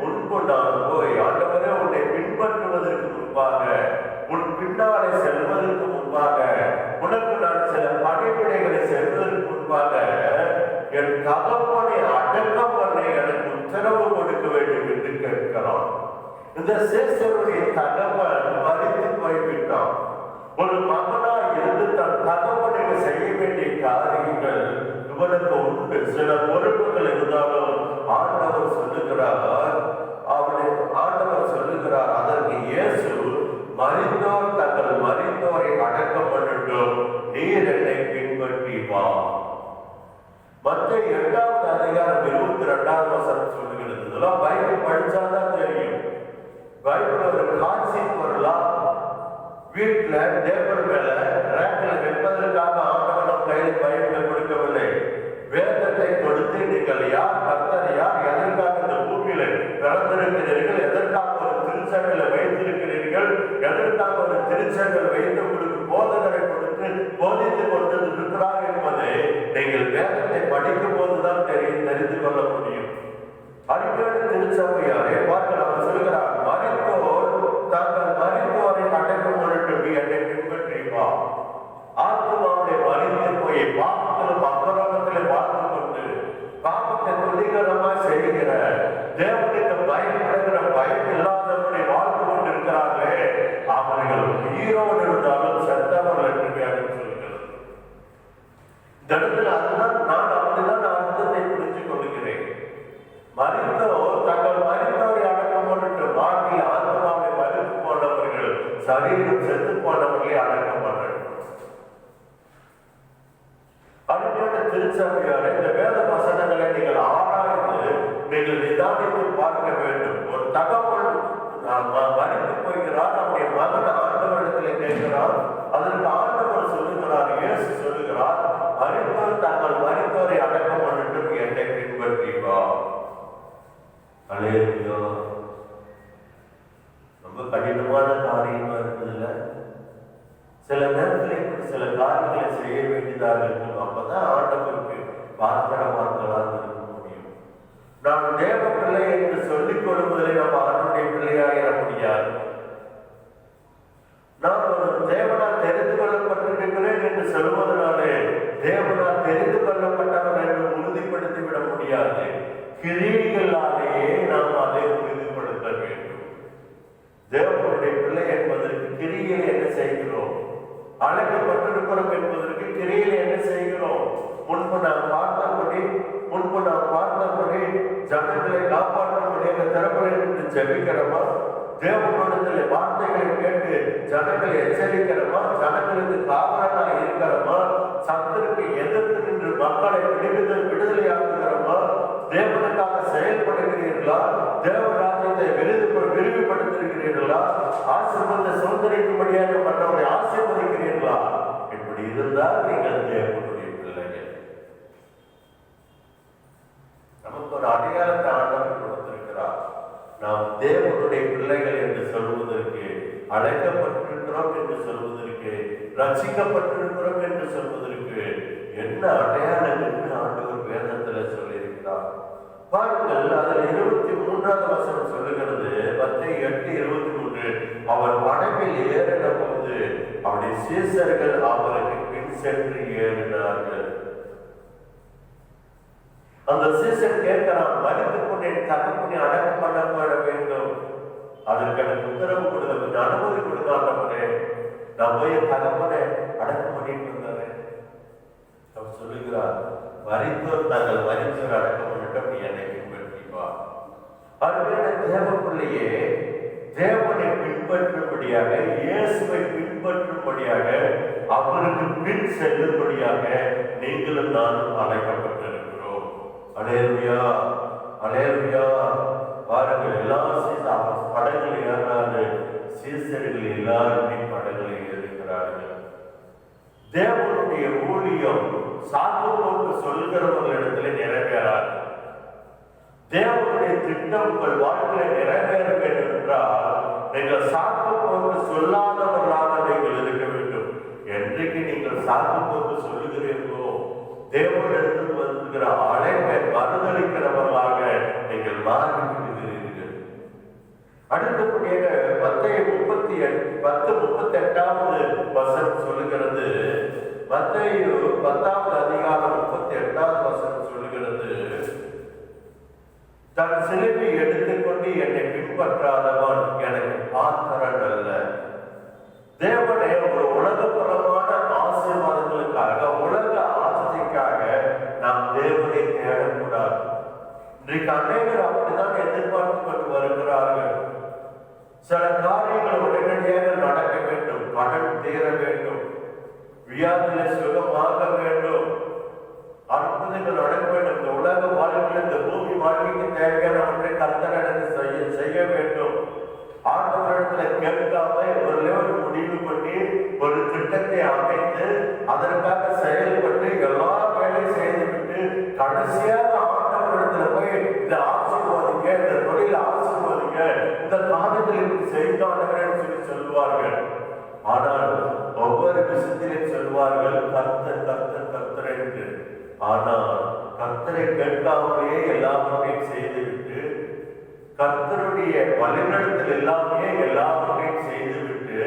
முன்பு நான் போய், ஆண்டவரே, உன்னை பின்பற்றுவதற்கு முன்பாக, உன் பின்னாலே செல்வதற்கு முன்பாக, உனக்கு நான் சில பணிவிடைகளை செல்வதற்கு முன்பாக என் தகப்பனை அடக்கம் பண்ண எனக்கு உத்தரவு கொடுக்க வேண்டும் என்று கேட்கிறான். இந்த சேசருடைய தகவல் மறித்து போய்விட்டான். ஒரு மகனா இருந்து தன் தகவலுக்கு செய்ய வேண்டிய காரியங்கள் இவனுக்கு உண்டு. சில பொறுப்புகள் இருந்தாலும் ஆண்டவர் சொல்லுகிறார், அதற்கு இயேசு, மரித்தோர் தங்கள் மரித்தோரை அடக்கம் பண்ணட்டும், நீர் என்னை பின்பற்றி வா. மத்தேயு 8வது அதிகாரம் 22வது வசனம் சொல்லுகிறது. இதெல்லாம் பைபிள் படிச்சாதான் தெரியும். பைபிள் ஒரு காட்சி பொருளா வீட்டுல டேபிள் மேல ரேக்கில் வைப்பதற்காக ஆண்டவர் நம் கையில் பைபிளை கொடுக்கவில்லை. வேதத்தை கொடுத்து நீங்கள் யார், கர்த்தர் யார், எதற்காக இந்த பூமியில பிறந்திருக்கிறீர்கள், எதற்காக ஒரு திருச்சபையில வைத்திருக்கிறீர்கள், எதற்காக ஒரு திருச்சபையில் வைத்து உங்களுக்கு போதகரை கொடுத்து போதித்துக் கொண்டிருக்கிறார் என்பதை நீங்கள் வேதத்தை படிக்கும் போதுதான் தெரிந்து கொள்ள முடியும். அடிக்கடி திருச்சபையாரே பார்க்கலாம், சொல்கிறார், மரித்தோர் தாங்கள் மரித்தோரை அடக்கம் பண்ணட்டும், என்னை பின்பற்றி வா. ஆத்மாவுடைய மறித்து போய் பாவத்திலும் அக்கிரமத்திலே வாழ்ந்து கொண்டு பாவத்தை துணிகரமாய் செய்கிற, தேவனுக்கு பயப்படுகிற பயம் இல்லாதவர்களை வாழ்ந்து கொண்டிருக்கிறார்களே, அவர்கள் உயிரோடு இருந்தாலும் செத்தவர்கள் என்று வேதம் சொல்கிறது. இந்த இடத்துல அதுதான் நான் அப்படிதான் அர்த்தத்தை புரிஞ்சு கொள்கிறேன். மரித்தோர் தங்கள் மரித்தோரை அடக்கம் பண்ணிட்டு வாழ்க்கை ஆத்மாவை மறுத்து போனவர்கள், சரீரம் செத்து போனவர்களை அடக்கம் பண்ண. அதுபோன்ற திருச்சபையார் இந்த வேத வசனங்களை நீங்கள் ஆராய்ந்து நீங்கள் நிதானித்து பார்க்க வேண்டும். ஒரு தகவல் மறித்து போகிறார், நம்முடைய மகன் ஆண்டவரிடத்தில் கேட்கிறார். அதற்கு ஆண்டவர் சொல்லுகிறார், இயேசு சொல்லுகிறார், மரித்தோர் தங்கள் மரித்தோரை அடக்கம் பண்ணட்டும், என்னை பின்பற்றி வா. அல்லேலூயா. ரொம்ப கடினமான காரியமா இருக்குதுல்ல. சில நேரத்தில் சில காரியங்களை செய்ய வேண்டியதாக இருக்கும். அப்பதான் ஆண்டவருக்கு பாத்திரமாக்கலாக இருக்க முடியும். நாம் தேவ பிள்ளை என்று சொல்லிக் கொள்வதில் நாம் ஆண்டுடைய பிள்ளையாகிட முடியாது. நான் ஒரு தேவனால் தெரிந்து கொள்ளப்பட்டிருக்கிறேன் என்று சொல்வதனாலே தேவனால் தெரிந்து கொள்ளப்பட்டவன் என்று உறுதிப்படுத்தி விட முடியாது. கிரியைகளாலேயே நாம் அதை உறுதிப்படுத்த வேண்டும். தேவனுடைய பிள்ளை என்பதற்கு கிரியில் என்ன செய்கிறோம், அழைக்கப்பட்டிருக்கிறோம் என்பதற்கு கிரியில் என்ன செய்கிறோம். முன்பு நாம் பார்த்தபடி ஜனங்களை காப்பாற்றக்கூடிய திறப்பலை ஜெபிக்கிறோமா, தேவனுடைய வார்த்தைகளை கேட்டு ஜனங்களை எச்சரிக்கிறோமா, ஜனங்களுக்கு காவலனா இருக்கிறோமா, சத்துருக்கு எதிர்த்து நின்று மக்களை விடுதலையாக்குகிறோமா, தேவனுக்காக செயல்படுகிறீர்களா, தேவராஜ்யத்தை விரிவுபடுத்திருக்கிறீர்களா, ஆசீர்வாதத்தை சுதந்திரிக்கும்படியாக மற்றவரை ஆசீர்வதிக்கிறீர்களா? இப்படி இருந்தால் நீங்கள் தேவனுடைய பிள்ளைகள். நமக்கு ஒரு அடையாளத்தை ஆண்டவர் கொடுத்திருக்கிறார். நாம் தேவனுடைய பிள்ளைகள் என்று சொல்வதற்கு, அழைக்கப்பட்டிருக்கிறோம் என்று சொல்வதற்கு, ரட்சிக்கப்பட்டிருக்கிறோம் என்று சொல்வதற்கு என்ன அடையாளம் என்று ஆண்டவர் வேதத்துல சொல்லியிருக்கிறார். பாருங்கள், அதில் 23வது வசனம் சொல்லுகிறது, மத்தேயு 8:23, அவர் படகில் ஏறின போது அவருடைய சீசர்கள் அவருக்கு பின் சென்று ஏறினார்கள். அந்த சீசன் கேட்கிறான், மறித்து கொண்டே தகப்பனை அடக்கம் பண்ணப்பட வேண்டும், அதற்கு எனக்கு உத்தரவு கொடுங்க, கொஞ்சம் அனுமதி கொடுங்க ஆண்டவரே, நான் போய் தகப்பனை அடக்கம் பண்ணிட்டு வந்தேன். அவர் சொல்லுகிறார், மரித்தோர் தங்கள் மரித்தோர் அடக்கம் பண்ணிட்டு நீ என்னை பின்பற்றிவா. அருமையான தேவ பிள்ளையே, தேவனை பின்பற்றும்படியாக, இயேசுவை பின்பற்றும்படியாக, அவருக்கு பின் செல்லும்படியாக நீங்களும் நானும் அழைக்கப்பட்டிருக்கிறோம். அல்லேலூயா, அல்லேலூயா. பாருங்கள், எல்லா படங்கள் ஏறாது, சீசர்கள் எல்லாருமே படங்களை ஏறுகிறார்கள். தேவனுடைய ஊழியம் சாக்கு போக்கு சொல்கிறவர்களிடத்தில் நிறைவேறாது. தேவனுடைய திட்டம் உங்கள் வாழ்க்கையில் நிறைவேற வேண்டும் என்றால் நீங்கள் சாக்கு போக்கு சொல்லாதவர்களாக நீங்கள் இருக்க வேண்டும். என்றைக்கு நீங்கள் சாக்கு போக்கு சொல்லுகிறீர்களோ, தேவனிடத்தில் வருகிற அழைப்பை மறுதளிக்கிறவர்களாக நீங்கள் மாறிவிடுகிறீர்கள். அடுத்தபடியாக மத்தேயு 10:38வது வசனம் சொல்லுகிறது, மத்தேயு 10வது அதிகாரம் 38வது வசனம் சொல்லுகிறது, தன் சிலுவை எடுத்துக்கொண்டு என்னை பின்பற்றாதவன் எனக்கு பாத்திரன் அல்ல. தேவனே ஒரு உலகபரமான ஆசீர்வாதங்களுக்காக, உலக ஆசைக்காக நாம் தேவனை தேடக்கூடாது. இன்றைக்கு அநேகர் அப்படிதான் எதிர்பார்த்து கொண்டு வருகிறார்கள். சில காரியங்கள் உடனடியாக நடக்க வேண்டும், கடன் தீர வேண்டும், வியாதியில சுகமாக வேண்டும், அற்புதங்கள் நடக்க வேண்டும். இந்த உலக வாழ்க்கையில், இந்த பூமி வாழ்க்கைக்கு தேவையானவற்றை கர்த்தர் எனக்கு செய்ய வேண்டும். ஆண்டவரிடத்துல கேட்காம ஒரு முடிவு பண்ணி ஒரு திட்டத்தை அமைத்து அதற்காக செயல்பட்டு எல்லா வேலையும் செய்துவிட்டு கடைசியாக ஆண்டவரிடத்துல போய் இந்த ஆசீர்வாதிங்க, இந்த தொழில் ஆசீர்வாதிங்க, இந்த காரியத்தில் இப்படி செய்தார்கள் சொல்லி சொல்லுவார்கள். ஆனால் ஒவ்வொரு விஷயத்திலும் சொல்வார்கள் கர்த்தர் கர்த்தர் கர்த்தர் என்று. ஆனால் கர்த்தரை கேட்காமலே எல்லாவற்றையும் செய்துவிட்டு, கர்த்தருடைய வழிநடத்தல் எல்லாவற்றையும் செய்துவிட்டு,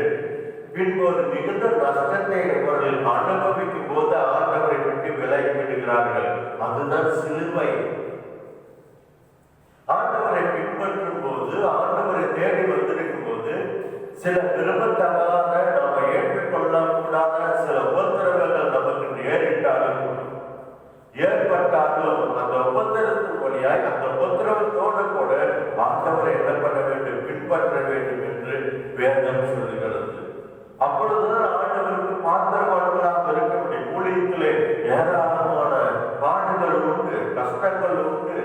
பின்பு ஒரு மிகுந்த நஷ்டத்தை அவர்கள் அனுபவிக்கும் போது ஆண்டவரை விட்டு விலகி விடுகிறார்கள். அதுதான் சிலுவை. ஆண்டவரை பின்பற்றும் போது, ஆண்டவரை தேடி வந்திருக்கும் போது, சில விரும்பத்தகாத, நாம ஏற்றுக்கொள்ள கூடாத சில உபத்திரவங்கள் நமக்கு நேரிட்டாலும் ஏற்பட்டாலும் அந்த உபத்திரத்தின் வழியாய், அந்த உபத்திரவத்தோடு கூட ஆண்டவரை என்ன பண்ண வேண்டும், பின்பற்ற வேண்டும் என்று வேதம் சொல்லுகிறது. அப்பொழுதுதான் ஆண்டவருக்கு பாத்திரமானவர்களாக இருக்க முடியும். ஊழியத்திலே ஏராளமான பாடுகள் உண்டு, கஷ்டங்கள் உண்டு.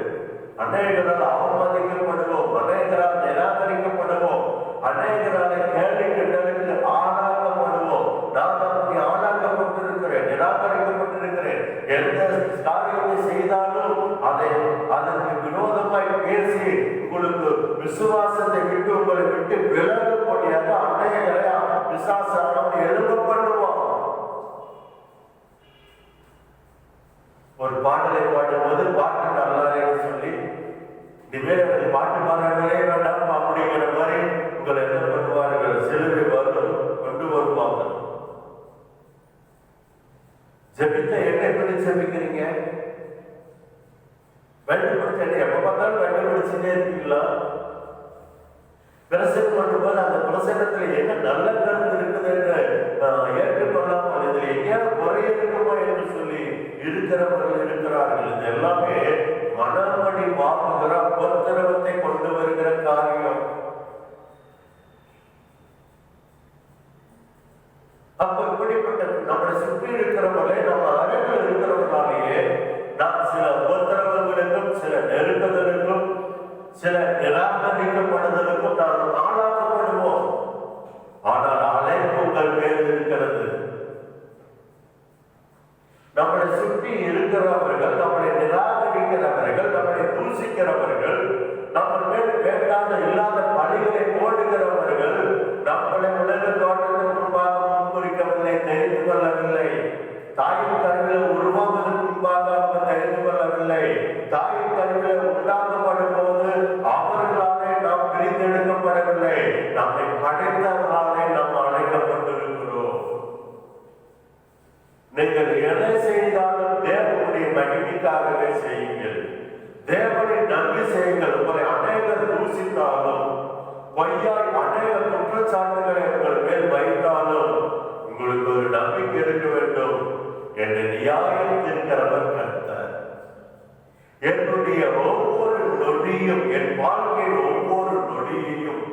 அநேகரால் அவமதிக்கப்படுவோம், அநேகரால் நிராகரிக்கப்படுவோம், அநேகரால கேள்வி கிண்டலுக்கு ஆளாக்கப்படுவோம். நான் அப்படி ஆளாக்கப்பட்டிருக்கிறேன், நிராகரிக்கப்பட்டிருக்கிறேன். எந்த காரியத்தை செய்தாலும் அதற்கு விரோதமாய் பேசி உங்களுக்கு விசுவாசத்தை விட்டு உங்களை விட்டு விலகும்படியாக அநேகரை விசுவாசம் எழுப்பப்படுவோம். ஒரு பாடலை பாடும்போது பாட்டு நல்லாருன்னு சொல்லி இனிமேல் பாட்டு பாடவே வேண்டாம் அப்படிங்கிற மாதிரி உங்களை என்ன பண்ணுவார்கள், சிலுவை கொண்டு வருவாங்க. ஜெபித்த என்ன எப்படி ஜெபிக்கிறீங்க? பைபிள் படிச்ச எப்ப பார்த்தாலும் பைபிள் படிச்சுட்டே இருக்கீங்களா? பிரசங்கம் பண்ணும்போது அந்த பிரசங்கத்துல என்ன நல்ல கருத்து இருக்குது என்று ஏற்றுக்கொள்ளாமல் இதில் எங்கேயாவது குறை இருக்குமா என்று சொல்லி இருக்கிறவர்கள் இருக்கிறார்கள். இது எல்லாமே மனமடி வாக்குகிற உபத்திரவத்தை கொண்டு வருகிற காரியம். அப்ப இப்படிப்பட்ட நம்மளை சுற்றி இருக்கிறவர்களே, நம்ம அருகில் இருக்கிறவர்களாலேயே நாம் சில உபத்திரவங்களுக்கும், சில நெருக்கதலுக்கும், சில நிராகரிக்கப்படுதலுக்கும் நாம் ஆளாக்கப்படுவோம். ஆனால் அழைப்பு உங்கள் மேல் இருக்கிறது. நம்மளை சுற்றி இருக்கிறவர்கள், நம்மளை நிராகரிக்கிறவர்கள், நம்மளை தூசிக்கிறவர்கள், நம்ம மேல் வேண்டாத இல்லாத பணிகளை போடுகிறவர்கள் நம்மளை உலக தோட்டத்திற்கு முன்பாக முன்குறிக்கவில்லை, தெரிந்து கொள்ளவில்லை. தாயின் கருவில் உருவாவதற்கு முன்பாக அவங்க தெரிந்து கொள்ளவில்லை. செய்யுங்கள். உங்களை அநேகர் தூசித்தாலும் பொய்யாய் அநேக குற்றச்சாட்டுகளை உங்கள் மேல் வைத்தாலும் உங்களுக்கு ஒரு நம்பிக்கை இருக்க வேண்டும். என்னை நியாயம் தீர்க்கிறவர் கர்த்தர். என்னுடைய ஒவ்வொரு நொடியும், என் வாழ்க்கையின் ஒவ்வொரு நொடியையும்,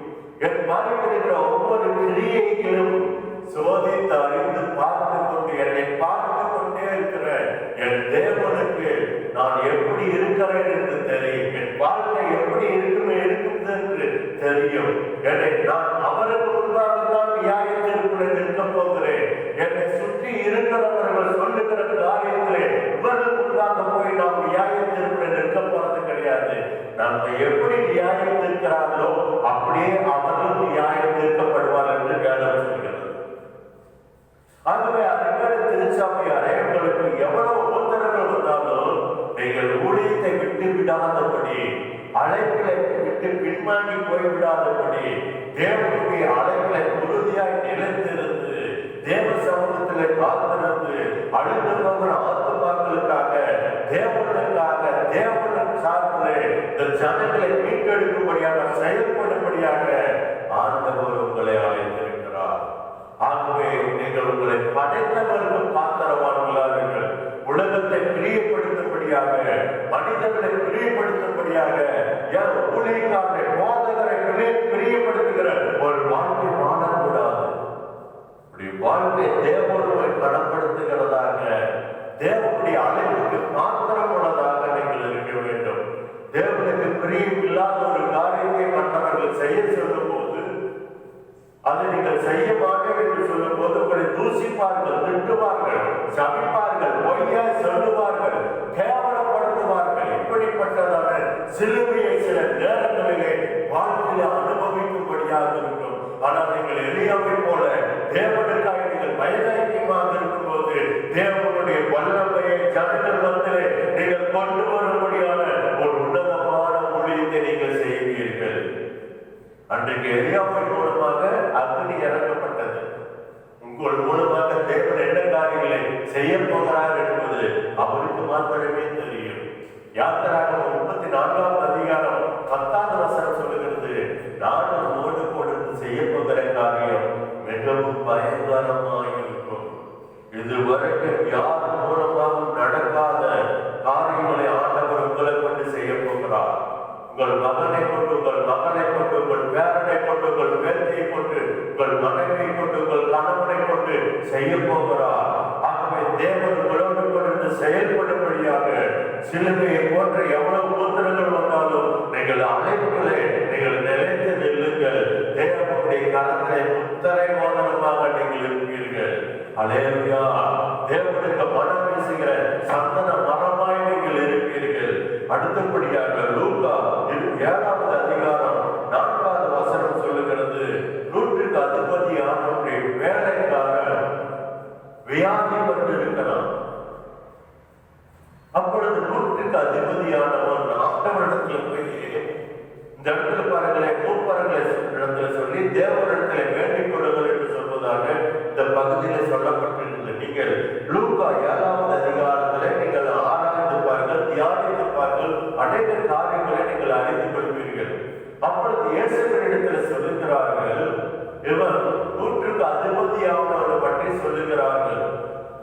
என் வாழ்க்கையில் ஒவ்வொரு கிரியைகளும் சோதித்து அறிந்து பார்த்து கொண்டு என்னை பார்த்து கொண்டே இருக்கிற என் தேவனுக்கு நான் எப்படி இருக்கிறேன் என்று தெரியும். என் வாழ்க்கை எப்படி இருக்குமே இருக்குது என்று தெரியும். என்னை நான் அவருக்கு முன்பாகத்தான் நியாயத்திற்குள்ளே நிற்க போகிறேன். என்னை சுற்றி இருக்கிறவர்கள் சொல்லுகிற காரியத்திலே இவர்கள் முன்பாக போய் நாம் நியாயத்திற்குள்ளே நிற்க போறது கிடையாது. நம்ம எப்படி நியாயம் இருக்கிறார்களோ அப்படியே அவர்களும் நியாயம் தீர்க்கப்படுவார் என்று வேதம் சொல்கிறது. ஆகவே அதற்கான திருச்சாமியாரே, உங்களுக்கு எவ்வளவு உத்தரவுகள் வந்தாலும் நீங்கள் ஊழியத்தை விட்டு விடாதபடி, அழைப்புகளை விட்டு பின்வாங்கி போய்விடாதபடி, தேவனுடைய அழைப்புகளை உறுதியாய் நிலைத்திருந்து தேவ சமூகத்திலே காத்திருந்து அழிந்து போகிற ஆத்துமாக்களுக்காக, தேவனுக்காக, தேவனுக்கு சார்பிலே இந்த ஜனங்களை மீட்டெடுக்கும்படியாக செயல்படும்படியாக ஆண்டவர் உங்களை அழைத்திருக்கிறார். ஆகவே நீங்கள் உங்களை படைத்தவருக்கு பாத்திரவான்களார்கள். உலகத்தை பிரியப்படுத்தும்படியாக, மனிதர்களை பிரியப்படுத்தும்படியாக, ஊழியக்காரரை, போதகரை பிரியப்படுத்துகிற ஒரு வாழ்க்கை வாழக்கூடாது. வாழ்க்கை தேவனுவை கனப்படுத்துகிறதாக, தேவனுடைய அழைப்புக்கு மாத்திரம் உள்ளதாக நீங்கள் இருக்க வேண்டும். தேவனுக்கு பிரியம் இல்லாத ஒரு காரியத்தை மற்றவர்கள் செய்ய சொல்லும் போது, அதை நீங்கள் செய்ய மாட்டேன் என்று சொல்லும் போது உங்களை தூசிப்பார்கள், திட்டுவார்கள், சபிப்பார்கள், பொய்யாய் சொல்லுவார்கள், கேவலப்படுத்துவார்கள். இப்படிப்பட்டதான சிலுவையை சில நேரங்களிலே வாழ்க்கையை அனுபவிக்கும்படியாக இருக்கும். ஆனால் நீங்கள் எலியாவை போல தேவனுக்காக நீங்கள் வைராக்கியமாக இருக்கும் போது தேவனுடைய வல்லமையை ஜனங்கள் மத்தியிலே நீங்கள் கொண்டு வரும்படியான ஒரு உன்னதமான ஊழியத்தை நீங்கள் செய்வீர்கள். அன்றைக்கு எலியாவின் மூலமாக அக்னி இறக்கப்பட்டது. உங்கள் மூலமாக தேவன் என்ன காரியங்களை செய்ய போகிறார் என்பது அவருக்கு மாத்திரமே தெரியும். யாத்திராகமம் 34ஆம் அதிகாரம் 10ஆம் வசனம் சொல்லுகிறது, நான் உன்னோடு கொடுத்து செய்ய போகிற காரியம் மிகவும் பயங்கரமாயிருக்கும். இதுவரைக்கும் யார் மூலமாகவும் நடக்காத காரியங்களை ஆண்டவர் உங்களை கொண்டு செய்ய போகிறார். உங்கள் மகனை கொண்டு, உங்கள் மகனை கொண்டு, உங்கள் பேரனை கொண்டு, உங்கள் பேத்தியை கொண்டு, உங்கள் மனைவியை கொண்டு, உங்கள் கணவனை கொண்டு செய்ய போகிறார். ஆகவே தேவன் உங்களோடு கொண்டு செயல்படும்படியாக சிலுவையை போன்ற எவ்வளவு உத்தரங்கள் வந்தாலும் நீங்கள் அழைப்புகளை நீங்கள் நிலைத்து நில்லுங்கள். தேவனுடைய கரத்தை முத்தரை மோதனமாக நீங்கள் இருப்பீர்கள். அல்லேலூயா. தேவனுக்கு மனம் வீசுகிற சந்தன மரமாய் நீங்கள் இருப்பீர்கள். அடுத்தபடியாக லூக்கா 7ஆம் அதிகாரம் 4ஆவது வசனம் சொல்லுகிறது, 100க்கு அதிபதியானவருடைய வேலைக்காரன் வியாதி கொண்டிருக்கிறான். அப்பொழுது 100க்கு அதிபதியானவன் ஆண்டவரிடத்தில் போய், இந்த இடத்துல பாருங்களே, மூப்பர்களை இடத்துல சொல்லி தேவனிடத்துல வேண்டிக் கொள்ளுங்கள் என்று சொல்வதாக இந்த பகுதியில் சொல்லப்பட்டிருக்கிறது. நீங்கள் லூக்கா 7ஆம் அதிகாரத்திலே நீங்கள் ஆராய்ந்து பாருங்கள், தியானித்து பாருங்கள், அநேக காரியங்களை நீங்கள் அறிந்து கொள்வீர்கள். அப்பொழுது இயேசுவின் இடத்துல சொல்லுகிறார்கள், இவர் 100க்கு அதிபதியானவரை பற்றி சொல்லுகிறார்கள்.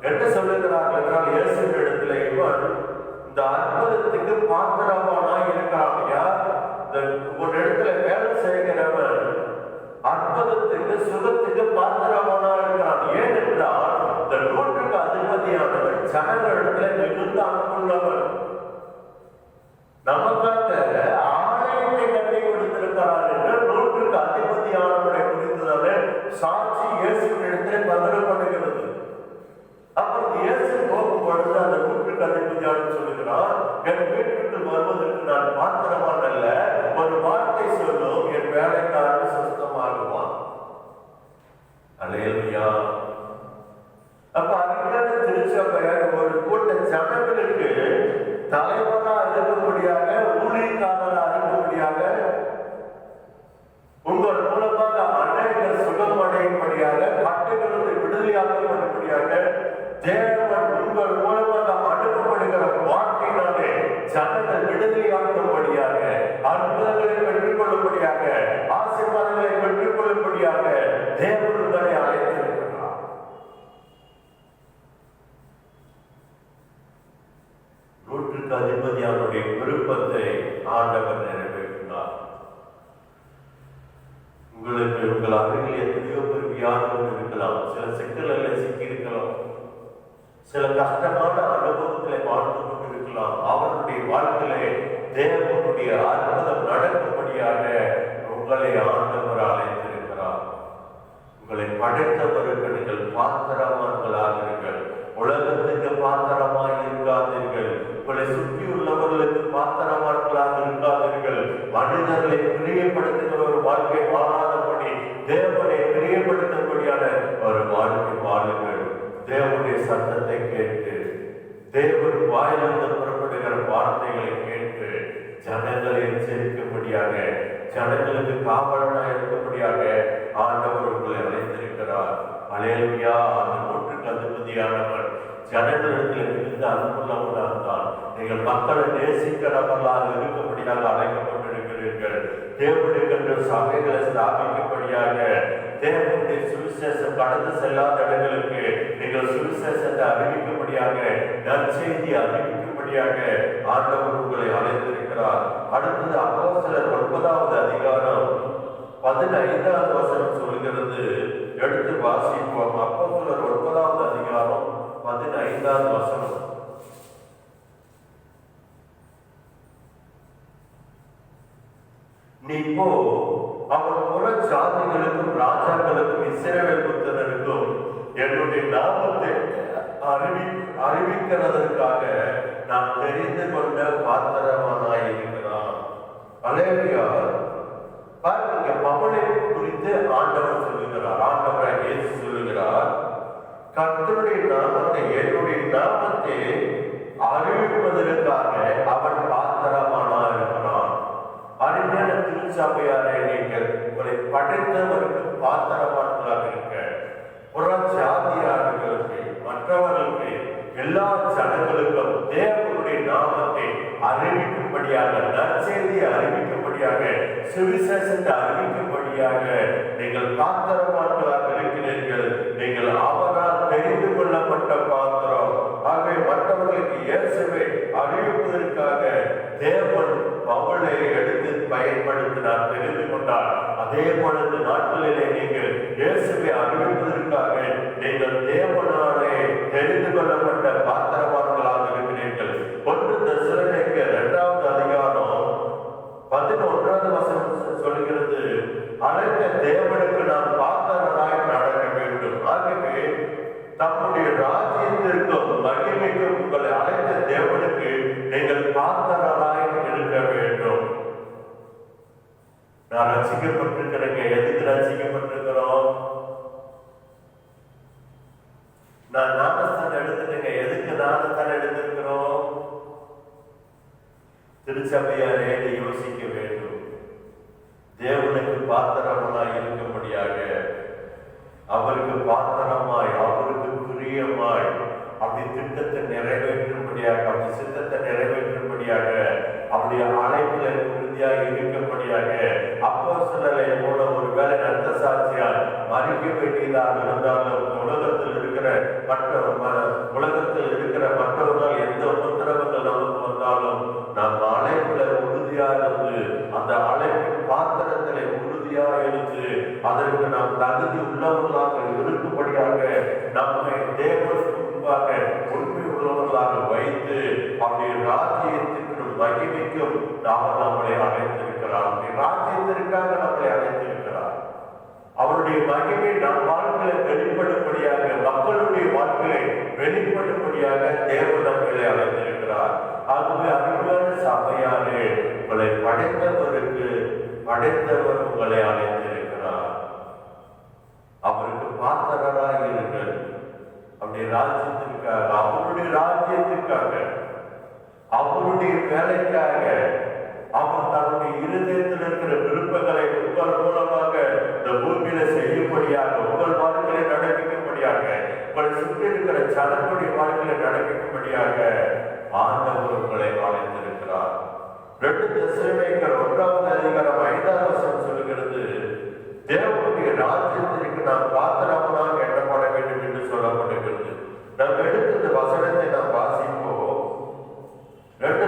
என்ன சொல்லுகிறார்கள் என்றால், இயேசுவின் இடத்துல இவர் இந்த அற்புதத்துக்கு பாத்திரமானாய் இருக்கிறான். யார்? ஒரு இடத்துல வேலை செய்கிறவர் அற்புதத்துக்கு, சுகத்துக்கு பாத்திரமானா இருக்கிறான். ஏனென்றால் இந்த 100க்கு அதிபதியானவர் ஜனங்களிடத்துல மிகுந்த அன்புள்ளவர். நமக்காக ஆலயத்தை கட்டி கொடுத்திருக்கிறார் என்று 100க்கு அதிபதியானவரை குறித்ததான சாட்சி இயேசுவின் இடத்திலே பகிரப்படுகிறது. அப்பொழுது இயேசு போகும் பொழுது அந்த 100க்கு அதிபதியானவர் சொல்லுகிறார், என் வீட்டுக்கு வருவதற்கு நான் பாத்திரமான அல்ல, ஒரு வார்த்தை சொல்லும், என் வேலைக்காரன் சுத்தமாகுவான். அல்லேலூயா. அப்ப அதுக்கான திருச்சபையாக ஒரு கூட்ட ஜனங்களுக்கு தலைவரா இருக்கும்படியாக, ஊழியக்காரரா இருக்கும்படியாக, உங்கள் மூலமாக அநேகர் சுகம் அடையும்படியாக, கட்டுகளுக்கு விடுதலையாக்கப்படும்படியாக, தேவன் உங்கள் மூலமாக அனுப்பப்படுகிற வார்த்தையினாலே ஜனங்கள் விடுதலையாக்கும்படியாக அதிபதியானுடைய விருப்பத்தை ஆண்டவர் நிறைவேற்றினார். உங்களுக்கு உங்கள் அருகில் எத்தனையோ பேர் வியாதிகள் இருக்கலாம், சில சிக்கல்களை சிக்கி இருக்கலாம், சில கஷ்டமான அனுபவங்களை வாழ்ந்து கொண்டிருக்கலாம். அவருடைய வாழ்க்கையிலே தேவனுடைய அற்புதம் நடக்கும்படியாக உங்களை ஆண்டவர் அழைத்திருக்கிறார். உங்களை படைத்தவருக்கு நீங்கள் பாத்திரவான்களாகிறீர்கள். உலகத்துக்கு பாத்திரமாய் இருக்காதீர்கள். உங்களை சுற்றி உள்ளவர்களுக்கு பாத்திரவான்களாக இருக்காதீர்கள். மனிதர்களை பிரியப்படுத்துகிற ஒரு வாழ்க்கை வாழாதபடி தேவனை பிரியப்படுத்தும்படியான ஒரு வாழ்க்கை வாழுங்கள். தேவனுடைய சத்தத்தை கேட்டு, தேவன் வாயிலிருந்து புறப்படுகிற வார்த்தைகளை கேட்டு ஜனங்களை எச்சரிக்கும்படியாக, ஜனங்களுக்கு காவலனாக இருக்கும்படியாக ஆண்டவர் உங்களை அழைத்திருக்கிறார். அல்லேலூயா. அந்த நூற்றுக்கு அதிபதியானவர் ஜனங்களிடத்தில் மிகுந்த அன்புள்ளவரால் நீங்கள் மக்களை நேசிக்கிறவர்களாக இருக்கும்படியாக அழைக்கப்பட்டிருக்கிறீர்கள். தேவனுக்கு சபைகளை ஸ்தாபிக்கும்படியாக, தேவனுடைய சுவிசேஷம் கடந்து செல்லாத இடங்களுக்கு நீங்கள் சுவிசேஷத்தை அறிவிக்கும்படியாக, நற்செய்தி அறிவிக்கும்படியாக ஆண்டவர் உங்களை அழைத்திருக்கிறார். அடுத்தது அப்போஸ்தலர் 9வது அதிகாரம் 15வது வசனம் சொல்கிறது. எடுத்து வாசிப்போம். அப்போஸ்தலர் 9வது அதிகாரம் 15வது வசனம். நீ போ, அவன் புற ஜாதிகளுக்கும் ராஜாக்களுக்கும் இஸ்ரவேல் புத்திரருக்கும் என்னுடைய நாமத்தை அறிவிக்கிறதற்காக நாம் தெரிந்து கொண்ட பாத்திரவானாய் இருக்கிறான். அல்லேலூயா. பாருங்க, பவுலை குறித்து ஆண்டவர் சொல்லுகிறார். ஆண்டவராக இயேசு சொல்லுகிறார், கர்த்தருடைய நாமத்தை, என்னுடைய நாமத்தை அறிவிப்பதற்காக அவன் பாத்திரமானா இருக்கிறான். அருமையான திருச்சபையாரே, நீங்கள் உங்களை படைத்தவருக்கு பாத்திரமானவர்களாக இருக்க, புற ஜாதியார்களுக்கு, மற்றவர்களுக்கு, எல்லா ஜனங்களுக்கும் தேவனுடைய நாமத்தை அறிவிக்கும்படியாக, நற்செய்தி அறிவிக்கும்படியாக, சுவிசேஷத்தை அறிவிக்கும்படியாக நீங்கள் பாத்திரமானவர்களாக இருக்கிறீர்கள். நீங்கள் அவரால் தெரிந்து கொள்ளப்பட்ட பாத்திரம். ஆகவே மற்றவர்களுக்கு இயேசுவை அறிவிப்பதற்காக தேவன் பவுலை எடுத்து பயன்படுத்தினார், தெரிந்து கொண்டார். அதே பொழுது நாட்களிலே நீங்கள் இயேசுவை அறிவிப்பதற்காக நீங்கள் தேவனாலே தெரிந்து கொள்ளப்பட்ட பாத்திரவான்களாக இருக்கிறீர்கள். 1 தெசலோனிக்கேயர் 2வது அதிகாரம் 11வது வசனம் சொல்கிறது, அழைத்த தேவனுக்கு நாம் பாத்திரராய் நடக்க வேண்டும். ஆகவே தம்முடைய ராஜ்யத்திற்கும் மகிமைக்கும் உங்களை அழைத்த தேவனுக்கு நீங்கள் பாத்திரராய் இருக்க வேண்டும். நான் ரசிக்கப்பட்டிருக்கிறேங்க. எதுக்கு ரசிக்கப்பட்டிருக்கிறோம்? நான் ஞானஸ்தானம் எடுத்துட்டேங்க. எதுக்கு ஞானஸ்தானம் எடுத்திருக்கிறோம்? திருச்சபையாரே, யோசிக்க வேண்டும். தேவனுக்கு பாத்திரமாய் இருக்கும்படியாக, அவருக்கு பாத்திரமாய், அவருக்கு பிரியமாய், அப்படி திட்டத்தை நிறைவேற்றும்படியாக, அப்படி சித்தத்தை நிறைவேற்றும்படியாக, அவருடைய அழைப்புல உறுதியாக இருக்கும்படியாக, அப்போஸ்தலரை போல ஒரு வேலை ரத்த சாட்சியால் மறிக்க வேண்டியதாக இருந்தாலும், உலகத்தில் இருக்கிற மற்றவர்கள் எந்த உத்தரவுகள் நமக்கு வந்தாலும் நம் அழைப்புல உறுதியா இருந்து, அந்த அழைப்பின் பாத்திரத்திலே உறுதியா இருந்து, அதற்கு நாம் தகுதி உள்ளவர்களாக இருக்கும்படியாக நம்மை தேவனுக்கு முன்பாக உண்மை உள்ளவர்களாக வைத்து, அவருடைய ராஜ்யத்திற்கும் மகிமைக்கும் அவர் நம்மளை அழைத்திருக்கிறார். அவருடைய ராஜ்யத்திற்காக நம்மளை அழைத்திருக்கிறார். அவருடைய மகிமை நம் வாழ்க்கையை வெளிப்படும்படியாக, மக்களுடைய வாழ்க்கையை வெளிப்படும்படியாக தேவன் நம்மளை அழைத்திருக்கிறார். ஆகவே அருமையான சபையாரே, உங்களை படைத்தவர் உங்களை அழைத்திருக்கிறார். அவருக்கு பாத்திரராய் இருங்கள். அவருடைய ராஜ்யத்திற்காக, அவருடைய ராஜ்யத்திற்காக, அவருடைய வேலைக்காக, அவர் தன்னுடைய இருதயத்தில் இருக்கிற விருப்பங்களை உங்கள் மூலமாக இந்த பூமியில செய்யும்படியாக, உங்கள் வாழ்க்கையை நடப்பிக்கும்படியாக, உங்களை சுற்றி இருக்கிற ஜனங்களுடைய வாழ்க்கையை நடப்பிக்கும்படியாக ஆண்டவர் உங்களை அழைத்திருக்கிறார். 2 தெசலோனிக்கேயர் 1வது அதிகாரம் 5வது வசனம் சொல்லுகிறது, தேவனுடைய ராஜ்யத்திற்கு நாம் பாத்திரமாக எண்ணப்பட வேண்டும் என்று சொல்லப்படுகிறது. நாம் எடுத்த வசனத்தை நாம் வாசிப்போம். 2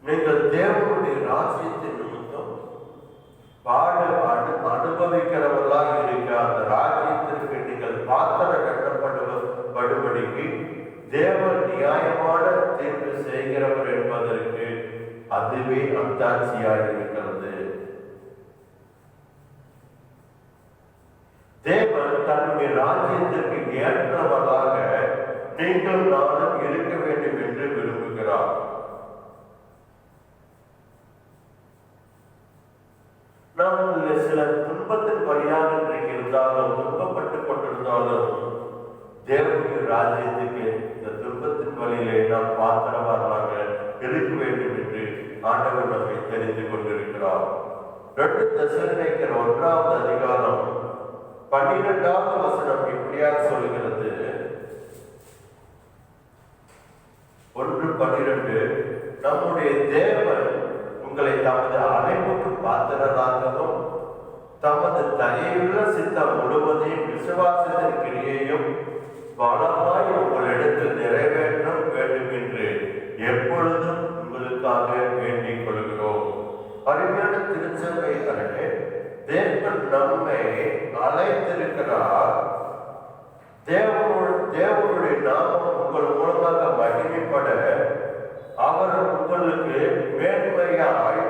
நீங்கள் தேவனுடைய ராஜ்யத்தின் நிமித்தம் பாடு அனுபவிக்கிறவர்களாக இருக்க அந்த ராஜ்யத்திற்கு நீங்கள் பாத்திரம் கட்டப்படுபடிக்கு தேவன் நியாயமான தீர்ப்பு செய்கிறவர் என்பதற்கு அதுவே அத்தாட்சியாக இருக்கிறது. தேவன் தன்னுடைய ராஜ்யத்திற்கு ஏற்றவர்களாக நீங்கள் நானும் இருக்க வேண்டும் என்று விரும்புகிறார். நாம் சில துன்பத்தின் வழியாக இன்றைக்கு இருந்தாலும், துன்பப்பட்டுக் கொண்டிருந்தாலும், தேவனுடைய ராஜ்யத்துக்கு இந்த துன்பத்தின் வழியிலே நாம் பாத்திரவார்களாக இருக்க வேண்டும் என்று ஆண்டவர் நம்மை தெரிந்து கொண்டிருக்கிறார். 2 தெசலோனிக்கேயர் 1 அதிகாரம் 12வது வசனம் இப்படியாக சொல்லுகிறது. 1:12 நம்முடைய தேவன் உங்களை தமது அழைப்புக்கு பாத்திரராகவும் தமது தயவுள்ள சித்தம் முழுவதையும் விசுவாசத்தின் கிரியையும் பலமாய் உங்களிடத்தில் நிறைவேற்ற வேண்டும் என்று எப்பொழுதும் உங்களுக்காக வேண்டிக் கொள்கிறோம். அருமையான திருச்சபைகளே, தேவன் நம்மை அழைத்திருக்கிறார். தேவனுடைய நாமம் உங்கள் மூலமாக மகிமைப்பட அவர் உங்களுக்கு மேன்மையாய்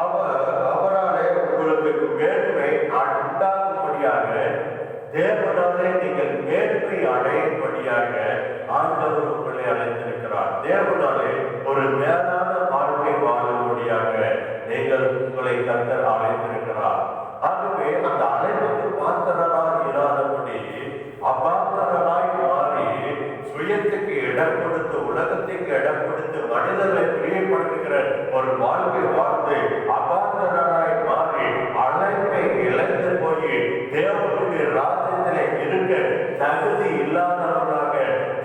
அவராலே உங்களுக்கு மேன்மை உண்டாகும்படியாக, தேவனாலே நீங்கள் மேன்மை அடையும்படியாக ஆண்டவர் உங்களை அழைத்திருக்கிறார். தேவனாலே ஒரு மேலான வாழ்க்கை வாழும்படியாக நீங்கள் உங்களை கர்த்தர் அழைத்திருக்கிறார். ஆகவே அந்த அழைப்புக்கு பாத்திரராய் இராதபடி அபாத்திரராய் மாறி சுயத்துக்கு இடம் கொடுத்து, உலகத்துக்கு இடம் கொடுத்து, மனிதர்களை பிரியப்படுத்துகிற ஒரு வாழ்க்கை வாழ்ந்து அபாத்திரராய் மாறி அழைப்பை இழந்து போய் தேவனுடைய ராஜ்யத்திலே இருக்க தகுதி இல்லாதவர்களாக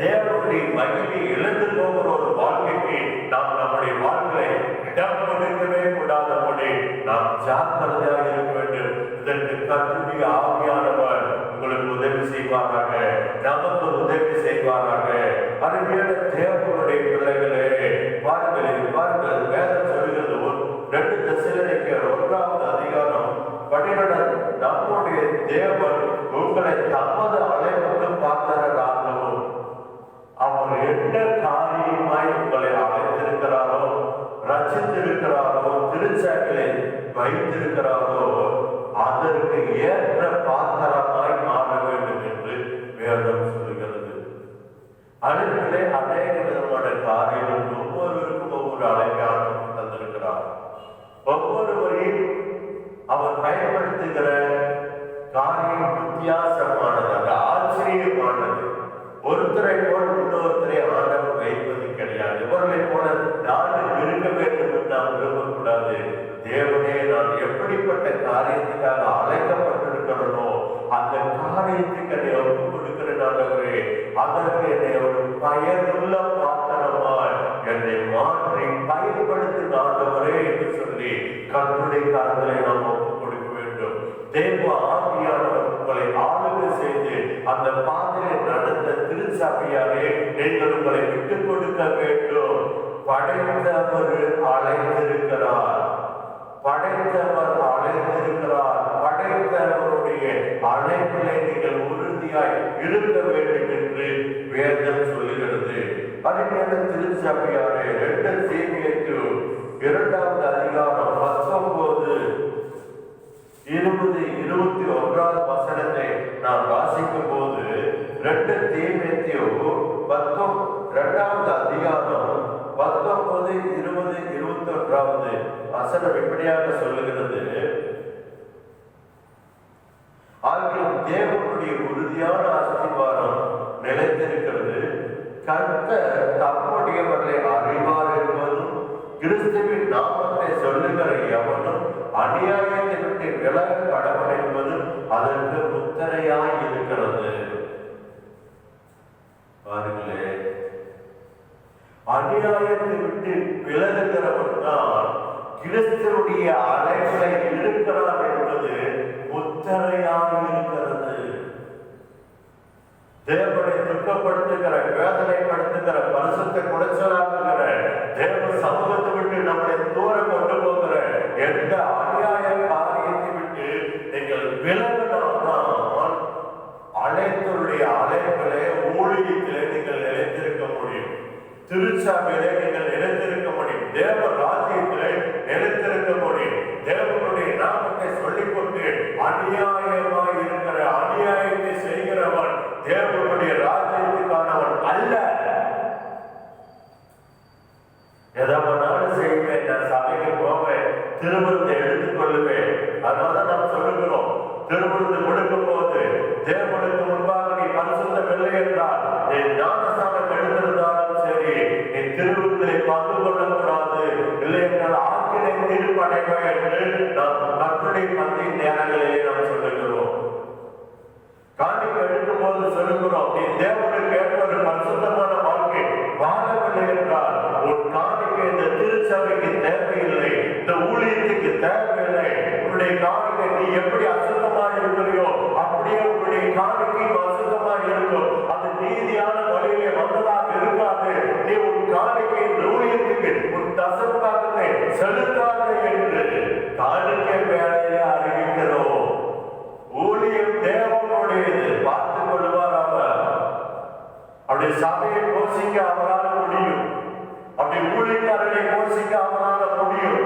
தேவனுடைய மகிமை இழந்து போகிற ஒரு வாழ்க்கைக்கு நாம் நம்முடைய வாழ்க்கையை இடம் கொடுக்கவே கூடாதபடி நாம் ஜாக்கிரதையாக இருக்க வேண்டும். இதற்கு கர்த்தருடைய ஆவியானவர் உங்களுக்கு உதவி செய்வாராக, நமக்கு உதவி செய்வாராக. அருமையான தேவனுடைய பிள்ளைகளே, பாருங்கள் வேதம் சொல்கிறது. 2 தெசலோனிக்கேயர் 1 அதிகாரம் 12 நம்முடைய தேவன் உங்களை தமது அழைப்புக்கு பாத்திரராகவும் அவர் என்ன காரியமாய் உங்களை அழைத்திருக்கிறாரோ, ரட்சித்திருக்கிறாரோ, திருச்சபையிலே வைத்திருக்கிறாரோ அதற்கு ஏற்ற பாத்திரமாய் மாற வேண்டும் என்று வேதம் சொல்கிறது. அழைப்பிலே அநேக விதமான காரியங்கள் ஒவ்வொருவருக்கும் ஒவ்வொரு அழைப்பாளரும் தந்திருக்கிறார். ஒவ்வொருவரையும் அவர் பயன்படுத்துகிற காரியம் வித்தியாசமானது, அது ஆச்சரியமானது. ஒருத்தரை போல் இன்னொருத்தரை ஆண்டவர் வைப்பது கிடையாது. இவர்களை போல நானும் இருக்க வேண்டும் என்று நாம் விரும்பக்கூடாது. தேவனே, நான் எப்படிப்பட்ட காரியத்துக்காக அழைக்கப்பட்டிருக்கிறனோ அந்த காரியத்துக்கு என்னை ஒப்புக் கொடுக்கிறேன் ஆண்டவரே. அதற்கு என்னை ஒரு பயனுள்ள பாத்திரமாய் என்னை மாற்றி பயன்படுத்தி ஆண்டவரே என்று சொல்லி கர்த்தருடைய கரங்களை நாம் ஒப்புக் கொடுக்க வேண்டும். தேவ ஆவியானவர் உங்களை ஆளுகை செய்து அந்த பாதையை நடந்த திருச்சபையாரே நீங்கள் உங்களை விட்டுக் கொடுக்க வேண்டும். படைத்தவர் அழைத்திருக்கிறார், படைத்தவர் அழைத்திருக்கிறார். படைத்தவருடைய அழைப்பிலே நீங்கள் உறுதியாய் இருக்க வேண்டும் என்று வேதம் சொல்லுகிறது. அருமையான திருச்சபையாரே, 2 தீமோத்தேயு 2 அதிகாரம் 19, 20, 21 வசனத்தை நாம் வாசிக்கும் போது 2 தீமோத்தேயு 2 அதிகாரம் 19, 20, 21 வசனம் இப்படியாக சொல்லுகிறது. ஆகியும் தேவனுடைய உறுதியான அஸ்திவாரம் நிலைத்திருக்கிறது. கர்த்தர் தம்முடையவர்களை அறிவார் என்பதும், கிறிஸ்துவின் நாமத்தை சொல்லுகிற எவனும் அநியாயத்தை விட்டு விலக கடவுள் என்பதும் அதற்கு முத்திரையாய் இருக்கிறது. பாருங்களே, அநியாயத்தை விட்டு விலகுகிறவன் தான் கிறிஸ்துவுடைய அழைப்பிலே இருக்கிறான் என்பது முத்திரையாக இருக்கிறது. தேவனை துக்கப்படுத்துகிற, வேதனைப்படுத்துகிற, பரிசுத்த குறைச்சலாக்குகிற, தேவ சமூகத்தை விட்டு நம்மளை தூரம் கொண்டு போகிற எந்த அநியாய காரியத்தை விட்டு நீங்கள் விலகினால்தான் அழைத்தருடைய அழைப்பிலே, ஊழியத்திலே நீங்கள் நிலைத்திருக்க முடியும். திருச்சபையிலே நீங்கள் நிலைத்திருக்க முடியும். தேவ ராஜ்யத்திலே நிலைத்திருக்க முடியும். தேவனுடைய நாமத்தை சொல்லிக்கொண்டு அநியாயமாய் இருக்கிற, அநியாயத்தை செய்கிறவன் தேவனுடைய ராஜ்யத்துக்கானவன் அல்ல. எதாவது செய்வேன், நான் சபைக்கு போவேன், திருமணத்தை எடுத்துக்கொள்ளுவேன். அதனாலதான் நாம் சொல்லுகிறோம், திருமணத்தை கொடுக்கும் போது தேவனுக்கு முன்பாக நீ பரிசுத்தமில்லை என்றால், நீ ஞானஸ்தானம் எடுத்திருந்தாலும் சரி, நீ திருமணத்தை பங்கு கொள்ளக்கூடாது, இல்லை என்றால் ஆக்கினை தீர்ப்படைவாய் என்று நாம் கர்த்தருடைய பந்திய நேரங்களிலே நாம் சொல்லுகிறோம். காணிக்கை எடுக்கும் போது சொல்லுகிறோம், நீ தேவனுக்கு ஏற்ற ஒரு பரிசுத்தமான வாழ்க்கை வாழவில்லை என்றால் உன் காணிக்கை இந்த திருச்சபைக்கு தேவையில்லை, இந்த ஊழியத்துக்கு தேவையில்லை. உன்னுடைய காணிக்கை நீ எப்படி அசுத்தமாக இருக்கிறியோ அப்படியே உன்னுடைய காணிக்கை அசுத்தமாக இருக்கும். அது நீதியான வழியிலே வந்ததாக இருக்காது. நீ உன் காணிக்கை இந்த ஊழியத்துக்கு உன் தசம்பாகத்தை செலுத்தாது என்று காணிக்கை வேலையிலே அறிவிக்கிறோம். ஊழியம் தேவனுடையது, பார்த்துக் கொள்வார் அவர். அப்படி சபையை போஷிக்க அவரால் முடியும், அப்படி ஊழியக்காரனை போஷிக்க அவரால் முடியும்.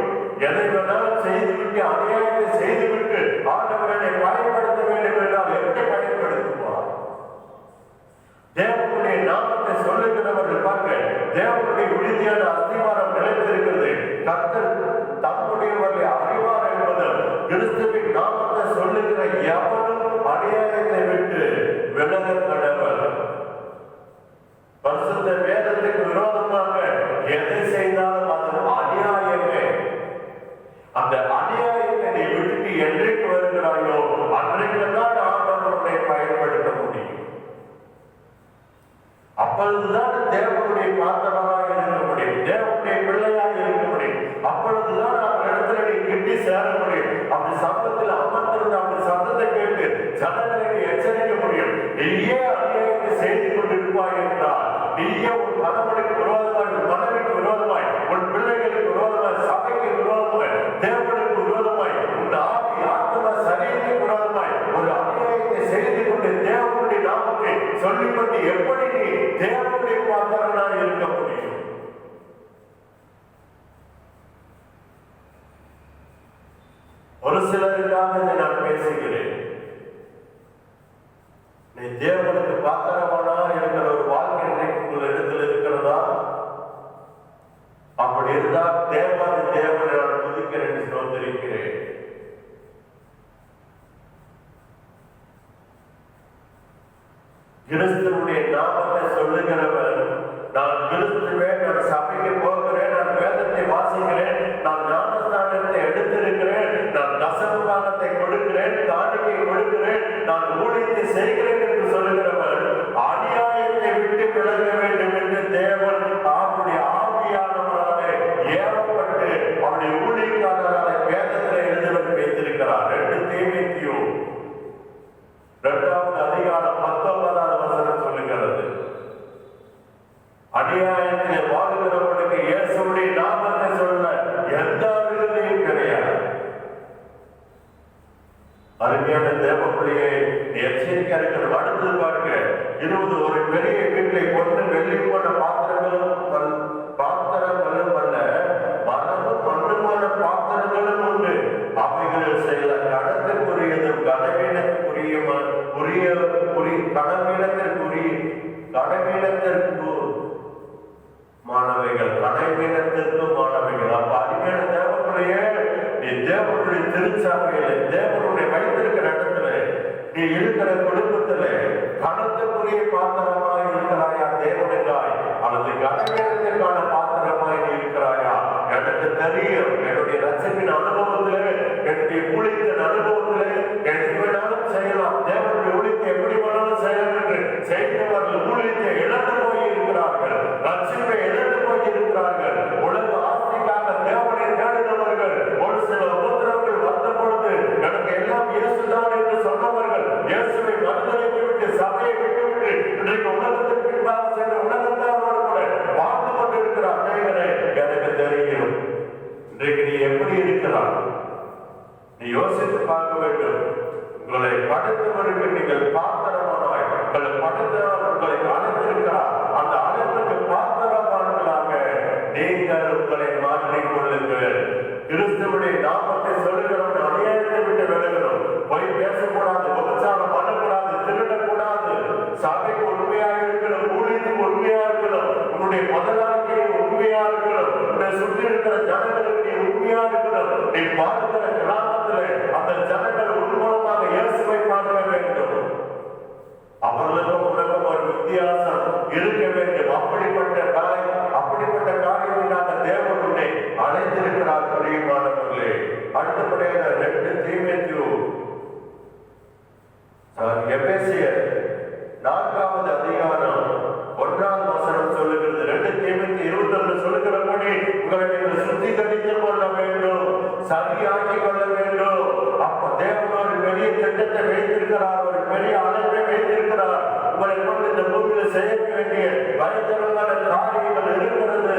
எதை வேணாலும் செய்துவிட்டு, அநியாயத்தை செய்துவிட்டு ஆண்டவரை பயன்படுத்த வேண்டும் என்றால் எப்படி பயன்படுத்துவார்? தேவனுடைய நாமத்தை சொல்லுகிறவர்கள் பாருங்க, தேவனுடைய உறுதியான அஸ்திவாரம் நிலைத்திருக்கிறது. கர்த்தர் தம்முடையவர்களை அறிவார் என்பது கிறிஸ்துவின் நாமத்தை சொல்லுகிற எவனும் அநியாயத்தை விட்டு விலக கடவர். பரிசுத்த வேதத்துக்கு விரோதமாக எதை செய்தாலும் அது அநியாயமே. அந்த அநியாயத்தை நீ விட்டுட்டு என்றைக்கு வருகிறாயோ அன்றைக்குதான் ஆண்டவரை பயன்படுத்த முடியும். அப்பொழுதுதான் தேவனுடைய பாத்திரமாக இருக்க முடியும், தேவனுடைய பிள்ளையாக இருக்க முடியும். அப்பொழுதுதான் அவர் இடத்துல நீ கிட்டி சேர முடியும். அப்படி சத்தத்தில் அமர்ந்திருந்து அப்படி சத்தத்தை கேட்டு ஜனங்களை நீ எச்சரிக்க முடியும். நீயே அநியாயத்தை செய்து கொண்டிருப்பாய் என்றால், நீயே உன் கணவனுக்கு விரோதமாய், உன் மனைவிக்கு விரோதமாய், உன் பிள்ளைகளுக்கு விரோதமாய், சபைக்கு விரோதமாய், தேவனுக்கு விரோதமாய், உன் ஆவி ஆத்ம சரீரத்துக்கு விரோதமாய் ஒரு அநியாயத்தை செய்து கொண்டு தேவனுடைய நாமத்தை சொல்லிக்கொண்டு எப்படி நீ தேவனுடைய பாத்திரனாய் இருக்க முடியும்? ஒரு சிலருக்காக இதை நான் பேசுகிறேன். நீ தேவனுக்கு பாத்திரமானா இருக்கிற ஒரு வாழ்க்கை உங்கள் இடத்துல இருக்கிறதா? அப்படி இருந்தால் தேவனை நான் துதிக்கிறேன், ஸ்தோத்திரிக்கிறேன். கிறிஸ்துவுடைய நாமத்தை சொல்லுகிறவர், நான் கிறிஸ்துவேன், நான் சபைக்கு போகிறேன், நான் வேதத்தை வாசிக்கிறேன், நான் ஞானஸ்தானத்தை எடுத்திருக்கிறேன், நான் தசமபாகத்தை கொடுக்கிறேன், காணிக்கை கொடுக்கிறேன், நான் ஊழியத்தை செய்கிறேன் என்று சொல்லுகிறவர் அநியாயத்தை விட்டு விலக வேண்டும் என்று தேவன் அவருடைய ஆவியானவராலே ஏவப்பட்டு அவருடைய ஊழியக்காரராலே வேதத்தில் எழுதுவது வைத்திருக்கிறார். 2 தீமோத்தேயு 2வது அதிகாரம் 19வது வசனம் சொல்லுகிறது, அநியாயத்திலே வாழ்கிறவனுக்கு இயேசுவுடைய நாமத்தை சொல்ல எந்த விருதையும் கிடையாது. அருமையான தேவப்பிள்ளையை எச்சரிக்கை இருக்கிறது. அடுத்தது பாருங்க, 20 ஒரு பெரிய வீட்டை கொண்டு வெள்ளி போன்ற பாத்திரங்களும் அல்ல, மரமும் மண்ணுமான பாத்திரங்களும் உண்டு. அவைகளில் சில கடத்துக்குரியதும் மாணவைகள். அப்ப அருமையான தேவப்பிள்ளையே, நீ தேவனுடைய திருச்சாவையில, தேவனுடைய வைத்திருக்கிற இடத்துல, நீ இருக்கிற குடும்பத்துல கணத்துக்குரிய பாத்திரமாய் இருக்கிறாயா தேவனுக்காய், அல்லது கனவீனத்திற்கான பாத்திரமாய் நீ இருக்கிறாயா? எனக்கு தெரியும், என்னுடைய ரட்சத்தின் அனுபவத்திலே, என்னுடைய ஊழியத்தின் அனுபவத்திலே எது வேணாலும் செய்யலாம், தேவனுடைய ஊழியத்தை எப்படி வேணாலும் செய்யலாம் என்று செய்தவர்கள் ஊழியத்தை இழந்து போய் இருக்கிறார்கள், ரட்சிப்பை இழந்து போய் இருக்கிறார்கள். உலக ஆஸ்திக்காக தேவனை தேடினவர்கள் ஒரு சில உபத்திரவங்கள் வந்த பொழுது எனக்கு எல்லாம் இயேசுதான் என்று சொன்னவர்கள் இயேசுவை மறுதலித்து விட்டு சபையை விட்டுவிட்டு வைத்திருக்கிறார், ஒரு பெரிய அழைப்பை வைத்திருக்கிறார். உங்களை கொண்டு இந்த பூமியில் செய்ய வேண்டிய பயங்கரமான காரியங்கள் இருக்கிறது.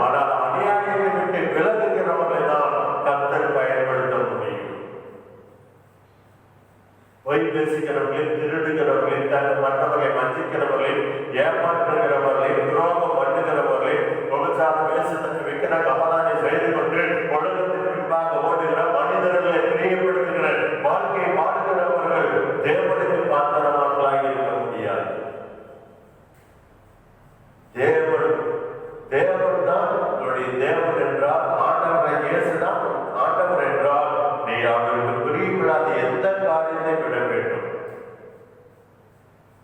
ஆனால் அநியாயத்தை விட்டு விலகுகிறவர்களை தான் கர்த்தர் பயன்படுத்த முடியும். பொய் பேசுகிறவர்களையும், திருடுகிறவர்களையும், மற்றவர்களை வஞ்சிக்கிறவர்களையும், ஏமாற்றுகிறவர்களையும், துரோகம் பண்ணுகிறவர்களையும், உபச்சார வேஷத்துக்கு விற்கிற கபலானை செய்து கொண்டு உலகத்தின் பின்பாக ஓடுகிற மனிதர்களை பிரியப்படுத்துகிற வாழ்க்கை வாழ்கிறவர்கள் தேவனுக்கு பாத்திரமானவர்களாக இருக்க முடியாது. தேவன் தான் உங்களுடைய தேவன் என்றால், ஆண்டவரை இயேசுதான் ஆண்டவர் என்றால், நீ அவருக்கு பிரியப்படாத எந்த காரியத்தை விட வேண்டும்.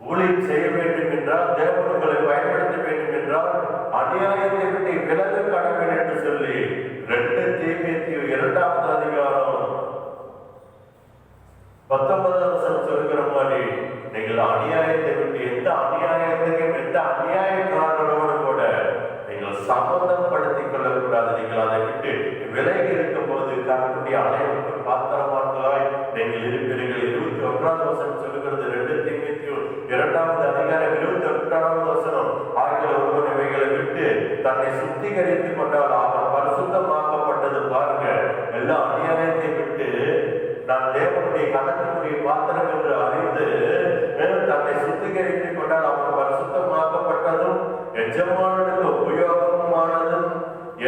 ஊழியம் செய்ய வேண்டும் என்றால், தேவன் உங்களை பயன்படுத்த வேண்டும் என்றால், அநியாயத்தை விட்டு விலக கடவுள் என்று சொல்லி 2 தீமோத்தேயு 2ஆம் அதிகாரம் 19ஆம் வசனம் சொல்கிற மாதிரி, நீங்கள் அநியாயத்தை விட்டு எந்த அநியாயத்தையும் எந்த அநியாயக்காரனோடு கூட நீங்கள் சம்பந்தப்படுத்திக் கொள்ளக்கூடாது. நீங்கள் அதை விட்டு விலகி இருக்கும் போது கர்த்தருடைய அழைப்புக்கு பாத்திரமானவர்களாய் நீங்கள் இருப்பீர்கள். 21ஆம் வசனம் சொல்கிறது, 2 தீமோத்தேயு 2ஆம் அதிகாரம் 21ஆம் வசனம், ஆகிய ஒருவன் இவைகளை விட்டு தன்னை சுத்திகரித்துக் கொண்டால் அவன் பரிசுத்தமாக்கப்பட்டது. பாருங்க, எல்லா அநியாயத்தை விட்டு நான் தேவனுடைய கணக்குரிய பாத்திரம் என்று அறிந்து தன்னை சுத்திகரித்துக் கொண்டால் அவன் பரிசுத்தமாக்கப்பட்டதும் எஜமானனுக்கு உபயோகமானதும்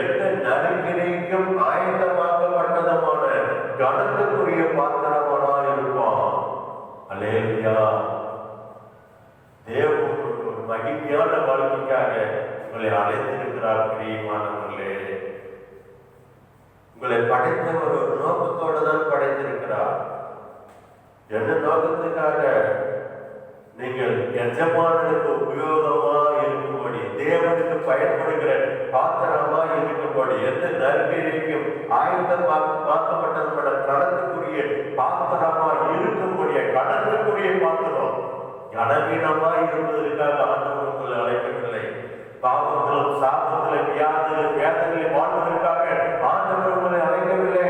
எந்த நறுக்கினைக்கும் ஆயத்தமாக்கப்பட்டதுமான கணக்குரிய பாத்திரமானா இருப்பான். அல்லேலூயா. தேவன் ஒரு மகிமையான வாழ்க்கைக்காக உங்களை அழைத்திருக்கிறார். பிரியமானவர்களே, உங்களை படைத்தவர் ஒரு நோக்கத்தோடு தான் படைத்திருக்கிறார். என்ன நோக்கத்துக்காக? நீங்கள் எஜமானனுக்கு உபயோகமா இருக்கும்படி, தேவனுக்கு பயன்படுகிற பாத்திரமா இருக்கும்படி, எந்த நற்கிரைக்கும் ஆயத்தமாக்கப்பட்டதோட கடத்துக்குரிய பாத்திரமா இருக்கும்படிய, கடத்துக்குரிய பாத்திரம். கனவீனமா இருப்பதற்காக ஆண்டவர் உங்களை அழைக்கவில்லை. பாவங்களும் சாபங்களும் வியாதிகளும் வேதனைகளை வாழ்வதற்காக ஆண்டவர் உங்களை அழைக்கவில்லை.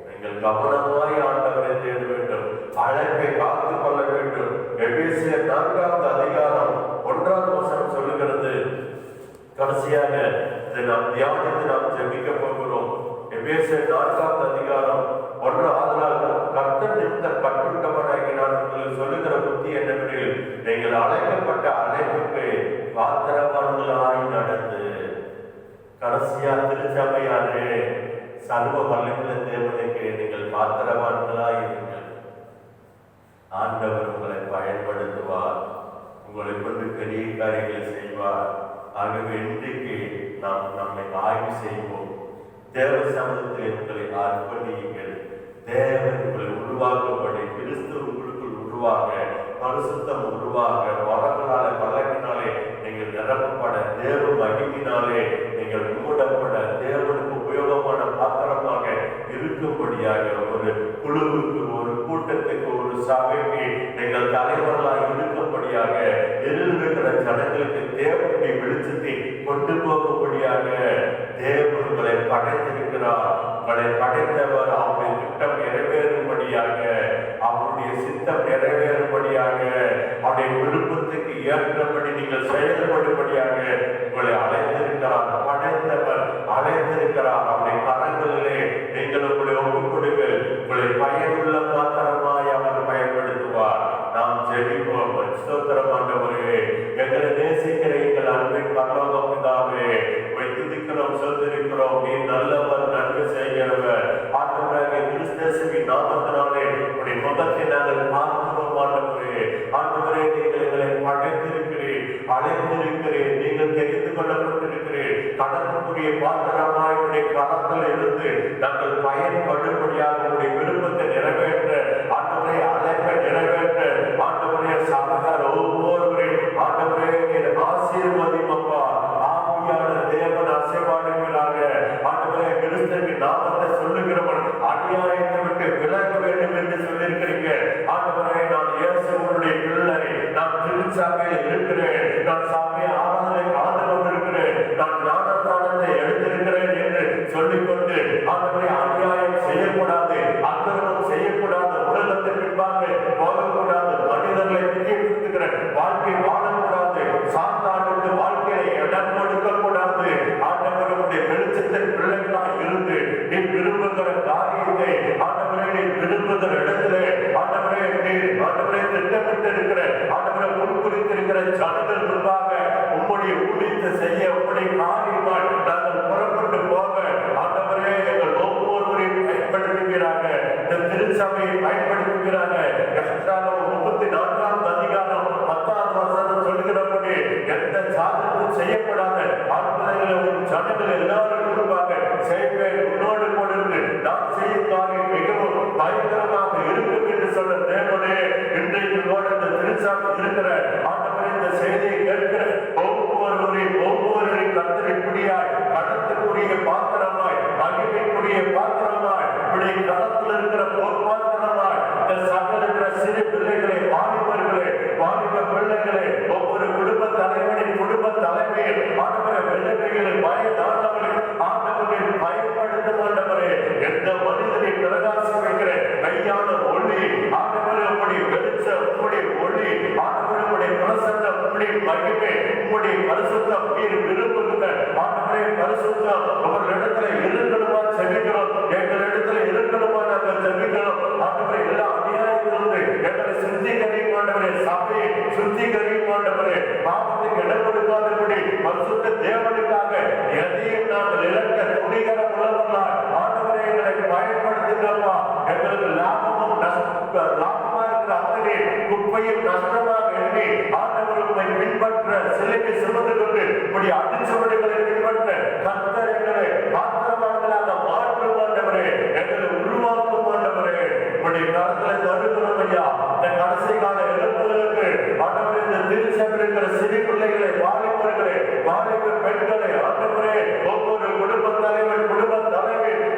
நீங்கள் கவனமாய் ஆண்டவரை தேட வேண்டும், அழைப்பை காத்துக் கொள்ள வேண்டும். எபேசியர் 4ஆம் அதிகாரம் 1ஆம் வசனம் சொல்லுகிறது. கடைசியாக இதை நாம் தியானித்து நாம் ஜெபிக்க போகிறோம். எபேசியர் 4ஆம் அதிகாரம் 1. ஆதலால் கர்த்தர் நிமித்த பட்டுண்டவனாகி நான் உங்களுக்கு சொல்லுகிற புத்தி என்னவெனில், நீங்கள் அழைக்கப்பட்ட அழைப்புக்கு பாத்திரவான்களாய் நடந்து, கடைசியா திருச்சபையானே சர்வ வல்லமையுள்ள தேவனுக்கு நீங்கள் பாத்திரவான்களாய் இருங்கள். ஆண்டவர் உங்களை பயன்படுத்துவார், உங்களை கொண்டு பெரிய காரியங்களை செய்வார். ஆகவே இன்றைக்கு நாம் நம்மை ஆய்வு செய்வோம். தேவ சமூகத்தில் உங்களை அர்ப்பணியுங்கள். தேவன் உங்களை உருவாக்கும்படி, கிறிஸ்து உங்களுக்குள் உருவாக, பரிசுத்தம் உருவாக, வரங்களாலே வல்லமையினாலே நீங்கள் நிரப்பப்பட, தேவ மகிமையினாலே நீங்கள் மூடப்பட, தேவனுக்கு உபயோகமான பாத்திரமாக இருக்கும்படியாக ஒரு குழுவுக்கு, ஒரு கூட்டத்துக்கு, ஒரு சபைக்கு நீங்கள் தலைவர்களாக இருக்கும்படியாக, எதிர்க்கிற ஜனங்களுக்கு தேவனுடைய வெளிச்சத்தை கொண்டு போகும்படியாக தேவன் உங்களை படைத்திருக்கிறார். உங்களை படைத்தவர் அவருடைய திட்டம் நிறைவேறும்படியாக, அவருடைய சித்தம் நிறைவேறும்படியாக, அவருடைய விருப்பத்துக்கு ஏற்றபடி நீங்கள் செயல்படும்படியாக உங்களை அழைத்திருக்கிறார். படைத்தவர் அழைத்திருக்கிறார். அவருடைய கரங்களிலே நீங்கள் உங்களை ஒப்புக் கொடுங்கள். உங்களை பயனுள்ள பாத்திரமாய் அவர் பயன்படுத்துவார். நாம் ஜெபிப்போம். ஸ்தோத்திரம் ஆண்டவரே, எங்களை நேசிக்கிற எங்கள் அன்பின் பரலோக பிதாவே, துதிக்கிறோம், சொல்லிருக்கிறோம். நீ நல்லவர், நன்மை செய்கிறவர். ஆண்டவராகிய கிறிஸ்துவின் நாமத்தினாலே உடைய முகத்தை நாங்கள் பார்க்கிறோம். ஆண்டவரே, ஆண்டவரே, நீங்கள் எங்களை படைத்திருக்கிறீர், அழைத்திருக்கிறீர், நீங்கள் தெரிந்து கொள்ளப்பட்டிருக்கிறீர். கடற்கக்கூடிய பாத்திரமாய் உடைய கரத்தில் இருந்து நாங்கள் பயன்படும்படியாக உடைய விருப்பத்தை நிறைவேற்ற, ஆண்டவரே, அழைப்பை நிறைவேற்ற, ஆண்டவரே, சபையார் ஒவ்வொருவரையும் ஆண்டவரே ஆசீர்வதியும். அப்பா, ஆவியான தேவன் அசைவாடுவீராக. ஆண்டவரே, கிறிஸ்துவின் நாமத்தை சொல்லுகிறவன் அநியாயத்தை விட்டு விலக வேண்டும் என்று சொல்லியிருக்கிறீங்க. ஆண்டவரே, நான் இயேசுவினுடைய பிள்ளை, நான் திருச்சபையில் இருக்கிறேன், நான் சபை ஆராதனை கலந்து கொண்டிருக்கிறேன், நான் ஞானஸ்தானத்தை எடுத்திருக்கிறேன் என்று சொல்லிக்கொண்டு, ஆண்டவரே, அநியாயம் செய்யக்கூடாது, அக்கிரமம் செய்யக்கூடாது, உலகத்தின் பின்பாக போக ஊழியத்தை செய்ய அப்படி காரியமாய் நாங்கள் புறப்பட்டு போக ஆண்டவரே எங்கள் ஒவ்வொருவரையும் பயன்படுத்துகிறாங்க. இந்த திருச்சபையை பயன்படுத்துகிறாங்க. 34ஆம் அதிகாரம் 10ஆம் வசனம் சொல்கிறபடி எந்த சாதனமும் செய்யப்படாத அற்புதங்களை ஒரு ஜனங்கள் எல்லாரும் கொடுப்பாங்க. செய்வேன் உன்னோடு கொடுத்து நான் செய்யும் காரியம் மிகவும் பயங்கரமாக இருக்கும் என்று சொல்ல தேவனே, இன்றைக்கு இந்த திருச்சாமி இருக்கிற ஆண்டவரே, இந்த செய்தியை கேட்கிற ஒவ்வொருவரையும் கர்த்தர் இப்படியாய் கடத்தக்கூடிய பாத்திரமாய், மகிமைக்குரிய பாத்திரமாய், இப்படி களத்தில் இருக்கிற பொற்பாத்திரமாய் இந்த சபையில் இருக்கிற சிறு பிள்ளைகளை, வாலிபர்களே, வாலிப பிள்ளைகளே, ஒவ்வொரு குடும்ப தலைவனின் குடும்ப தலைமையில் ஆண்டவரை வெள்ளவைகளை பயனாளர்கள் ஆண்டவரை பயன்படுத்தும் ஆண்டவரே, எந்த மனிதனை பிரகாசி வைக்கிற கையான ஒளி ஆண்டவரை அப்படி வெளிச்ச அப்படி ஒளி ஆண்டவரை பிரசன்ன அப்படி மகிமை உங்களுடைய பரிசுத்தம் நீர் விரும்புகிற ஆண்டவரே பரிசுத்தம் அவர்களிடத்துல இருக்கணுமா செபிக்கிறோம். எங்களிடத்துல இருக்கணுமா நாங்கள் செபிக்கிறோம். ஆண்டவரை எல்லா அநியாயத்திலிருந்து எங்களை சுத்திகரியும் ஆண்டவரே, சபையை சுத்திகரியும் ஆண்டவரே, பாவத்துக்கு இடம் கொடுக்காதபடி பரிசுத்த தேவனுக்காக எதையும் நாங்கள் இழக்க துணிகர உள்ளவர்களாய் ஆண்டவரை எங்களை பயன்படுத்துகிறப்பா. எங்களுக்கு லாபமும் லாபமா இருக்கிற அத்தனை குப்பையும் நஷ்டமாக எண்ணி ஆண்டவரை பின்பற்ற சிலைக்கு சுமந்து கொண்டு இப்படி அடிச்சவர்களை பின்பற்ற கர்த்தர் எங்களை பாத்திரவான்களாக மாற்றும் ஆண்டவரே, எங்களை உருவாக்கும் ஆண்டவரே. இப்படி கருத்துல தடுக்கிறோம் ஐயா. இந்த கடைசி கால எழுப்புதலுக்கு ஆண்டவரே, இந்த திருச்சபையில் இருக்கிற சிறு பிள்ளைகளை, வாலிபர்களை, வாலிப பெண்களை ஆண்டவரே, ஒவ்வொரு குடும்ப தலைவர்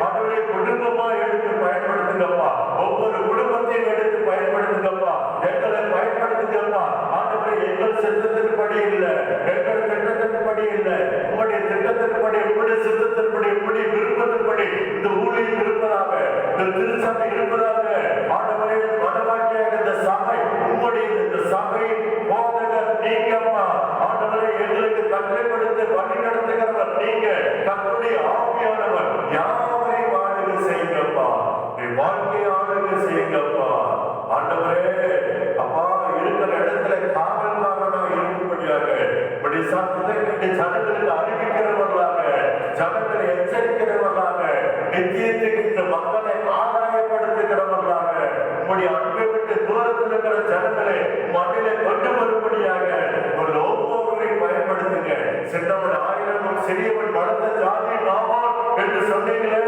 ஆண்டவரே குடும்பமா எடுத்து பயன்படுத்துங்கப்பா. ஒவ்வொரு குடும்பத்தையும் எடுத்து பயன்படுத்துங்கப்பா. எங்களை பயன்படுத்துங்கப்பா. ஆண்டவரே, எங்கள் சித்தத்தின்படி இல்லை, எங்கள் திட்டத்தின்படி இல்லை, உங்களுடைய திட்டத்தின்படி, உங்களுடைய சித்தத்தின்படி, உங்களுடைய விருப்பத்தின்படி இந்த ஊழியம் இருப்பதாக, இந்த திருச்சபை இருப்பதாக ஆண்டவரே, மனவாட்டியாக இந்த சபை உங்களுடைய இந்த சபை போதகர் நீங்கப்பா. ஆண்டவரே, எங்களுக்கு கட்டளைப்படுத்த வழி நடத்துகிறவர் நீங்க. கர்த்தருடைய ஆவியானவர் யாவரையும் ஆளுகை செய்யுங்கப்பா. வாழ்க்கையை ஆளுகை செய்யுங்கப்பா. ஆண்டவரே அப்பா, இருக்கிற இடத்துல காவல்காரனா இருக்கும்படியாக இப்படி சத்தத்தை கேட்டு ஜனங்களுக்கு அறிவிக்கிறவர்களாக, ஜனங்களை எச்சரிக்கிறவர்களாக, நித்தியத்துக்கு இந்த மக்களை ஆதாயப்படுத்துகிறவர்களாக, உங்களுடைய அன்பை விட்டு தூரத்தில் இருக்கிற ஜனங்களை மண்ணிலே கொண்டு வரும்படியாக ஒவ்வொருவரையும் பயன்படுத்துங்க. சின்னவன் 1000 சிறியவன் வளர்ந்த ஜாதி நாவான் என்று சொன்னீங்களே,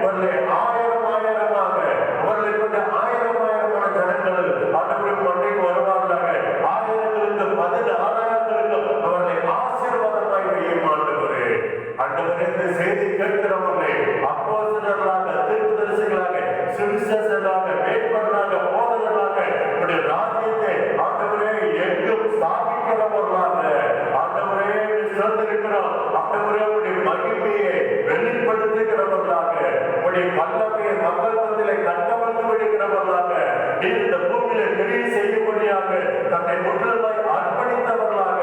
அவர்களை 1000 அவர்களை கொண்டு 1000 ஜனங்கள் ஆண்டவரின் மண்ணைக்கு வருவார்களாக. 1000களுக்கு 16,000களுக்கு அவர்களை ஆசீர்வாதமாய் வையும் ஆண்டவரே. ஆண்டவரே, இந்த செய்தி கேட்கிறவர்களே அப்போஸ்தலர்களாக, தீர்க்கதரிசிகளாக, சுவிசேஷகர்களாக, மேய்ப்பர்களாக, போதகர்களாக உடைய ராஜ்யத்தை ஆண்டவரே எங்கும் ஸ்தாபிக்கிறவர்களாக ஆண்டவரே சேர்ந்திருக்கிறோம். ஆண்டவரே, உடைய மகிமையை வெளிப்படுத்துகிறவர்களாக, உடைய வல்லமையை மக்கள் மத்தியிலே கட்டமைத்து விடுகிறவர்களாக, இந்த பூமியிலே பெரிய செய்யும்படியாக தன்னை முற்றிலுமாய் அர்ப்பணித்தவர்களாக,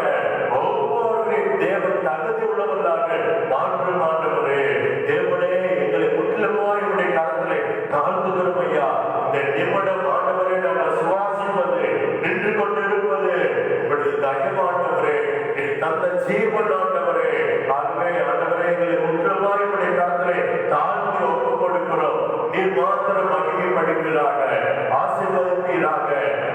ஒவ்வொருவரையும் தேவன் தகுதி உள்ளவர்களாக மாற்றும் ஆண்டவரே. தேவனே, எங்களை முற்றிலுமாய் உடைய கரத்திலே தாழ்த்துகிறோம் ஐயா. இந்த நிமிடம் ஆண்டவரே, நாங்கள் சுவாசிப்பது, நின்று கொண்டிருப்பது இப்படி தயமாண்டவரே, தந்த ஜீவன் ஆண்டவரே. ஆகவே ஆண்டவரே, எங்களை முற்றிலுமாய் உடைய கரத்திலே தாழ்த்தி ஒப்புக் கொடுக்கிறோம். நீர் மாத்திரம் மகிமைப்படுகிறாக, ஆசீர்வதிப்பீராக.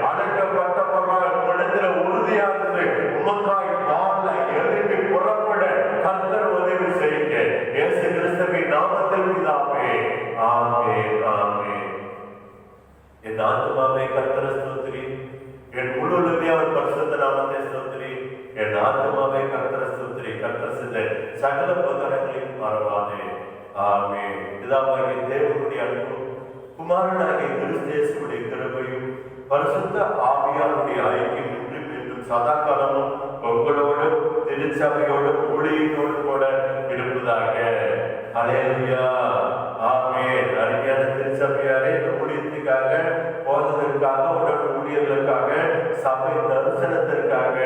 அடக்கப்பட்டவர்களாக உங்களிடத்தில் உறுதியானது உமக்காய் வாழ எழுப்பி புறப்பட கர்த்தர் உதவி செய்யுங்க. இயேசு கிறிஸ்துவின் நாமத்தில் பிதாவே, ஆமென், ஆமென். என் ஆத்துமாவே கர்த்தரை ஸ்தோத்திரி, என் முழு உள்ளமே அவர் பரிசுத்த நாமத்தை ஸ்தோத்திரி. என் ஆத்துமாவே கர்த்தரை ஸ்தோத்திரி, கர்த்தர் செய்த சகல உபகாரங்களையும் மறவாதே. ஆமென். பிதாவாகிய தேவனுடைய அன்பும் குமாரனாகிய கிறிஸ்து இயேசுவுடைய கிருபையும் பரிசுத்த ஆவியானுடைய ஐக்கியம் இன்றும் என்றும் சதா காலமும் உங்களோடும் திருச்சபையோடும் ஊழியத்தோடும் கூட இருப்பதாக. அல்லேலூயா, ஆமென். அருமையான திருச்சபையாரே, இந்த ஊழியத்துக்காக, போதத்திற்காக, உடல் ஊழியர்களுக்காக, சபை தரிசனத்திற்காக,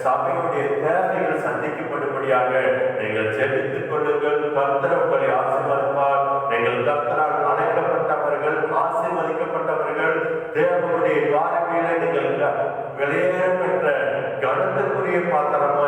சபையுடைய தேவைகள் சந்திக்கப்படும்படியாக நீங்கள் ஜெபித்துக் கொள்ளுங்கள். கர்த்தர் உங்களை ஆசீர்வதிப்பார். நீங்கள் கர்த்தரால் அழைக்கப்பட்டவர்கள், ஆசீர்வதிக்கப்பட்டவர்கள். தேவனுடைய வாழ்க்கையில நீங்கள் வெளியேற பெற்ற கனத்துக்குரிய பாத்திரம்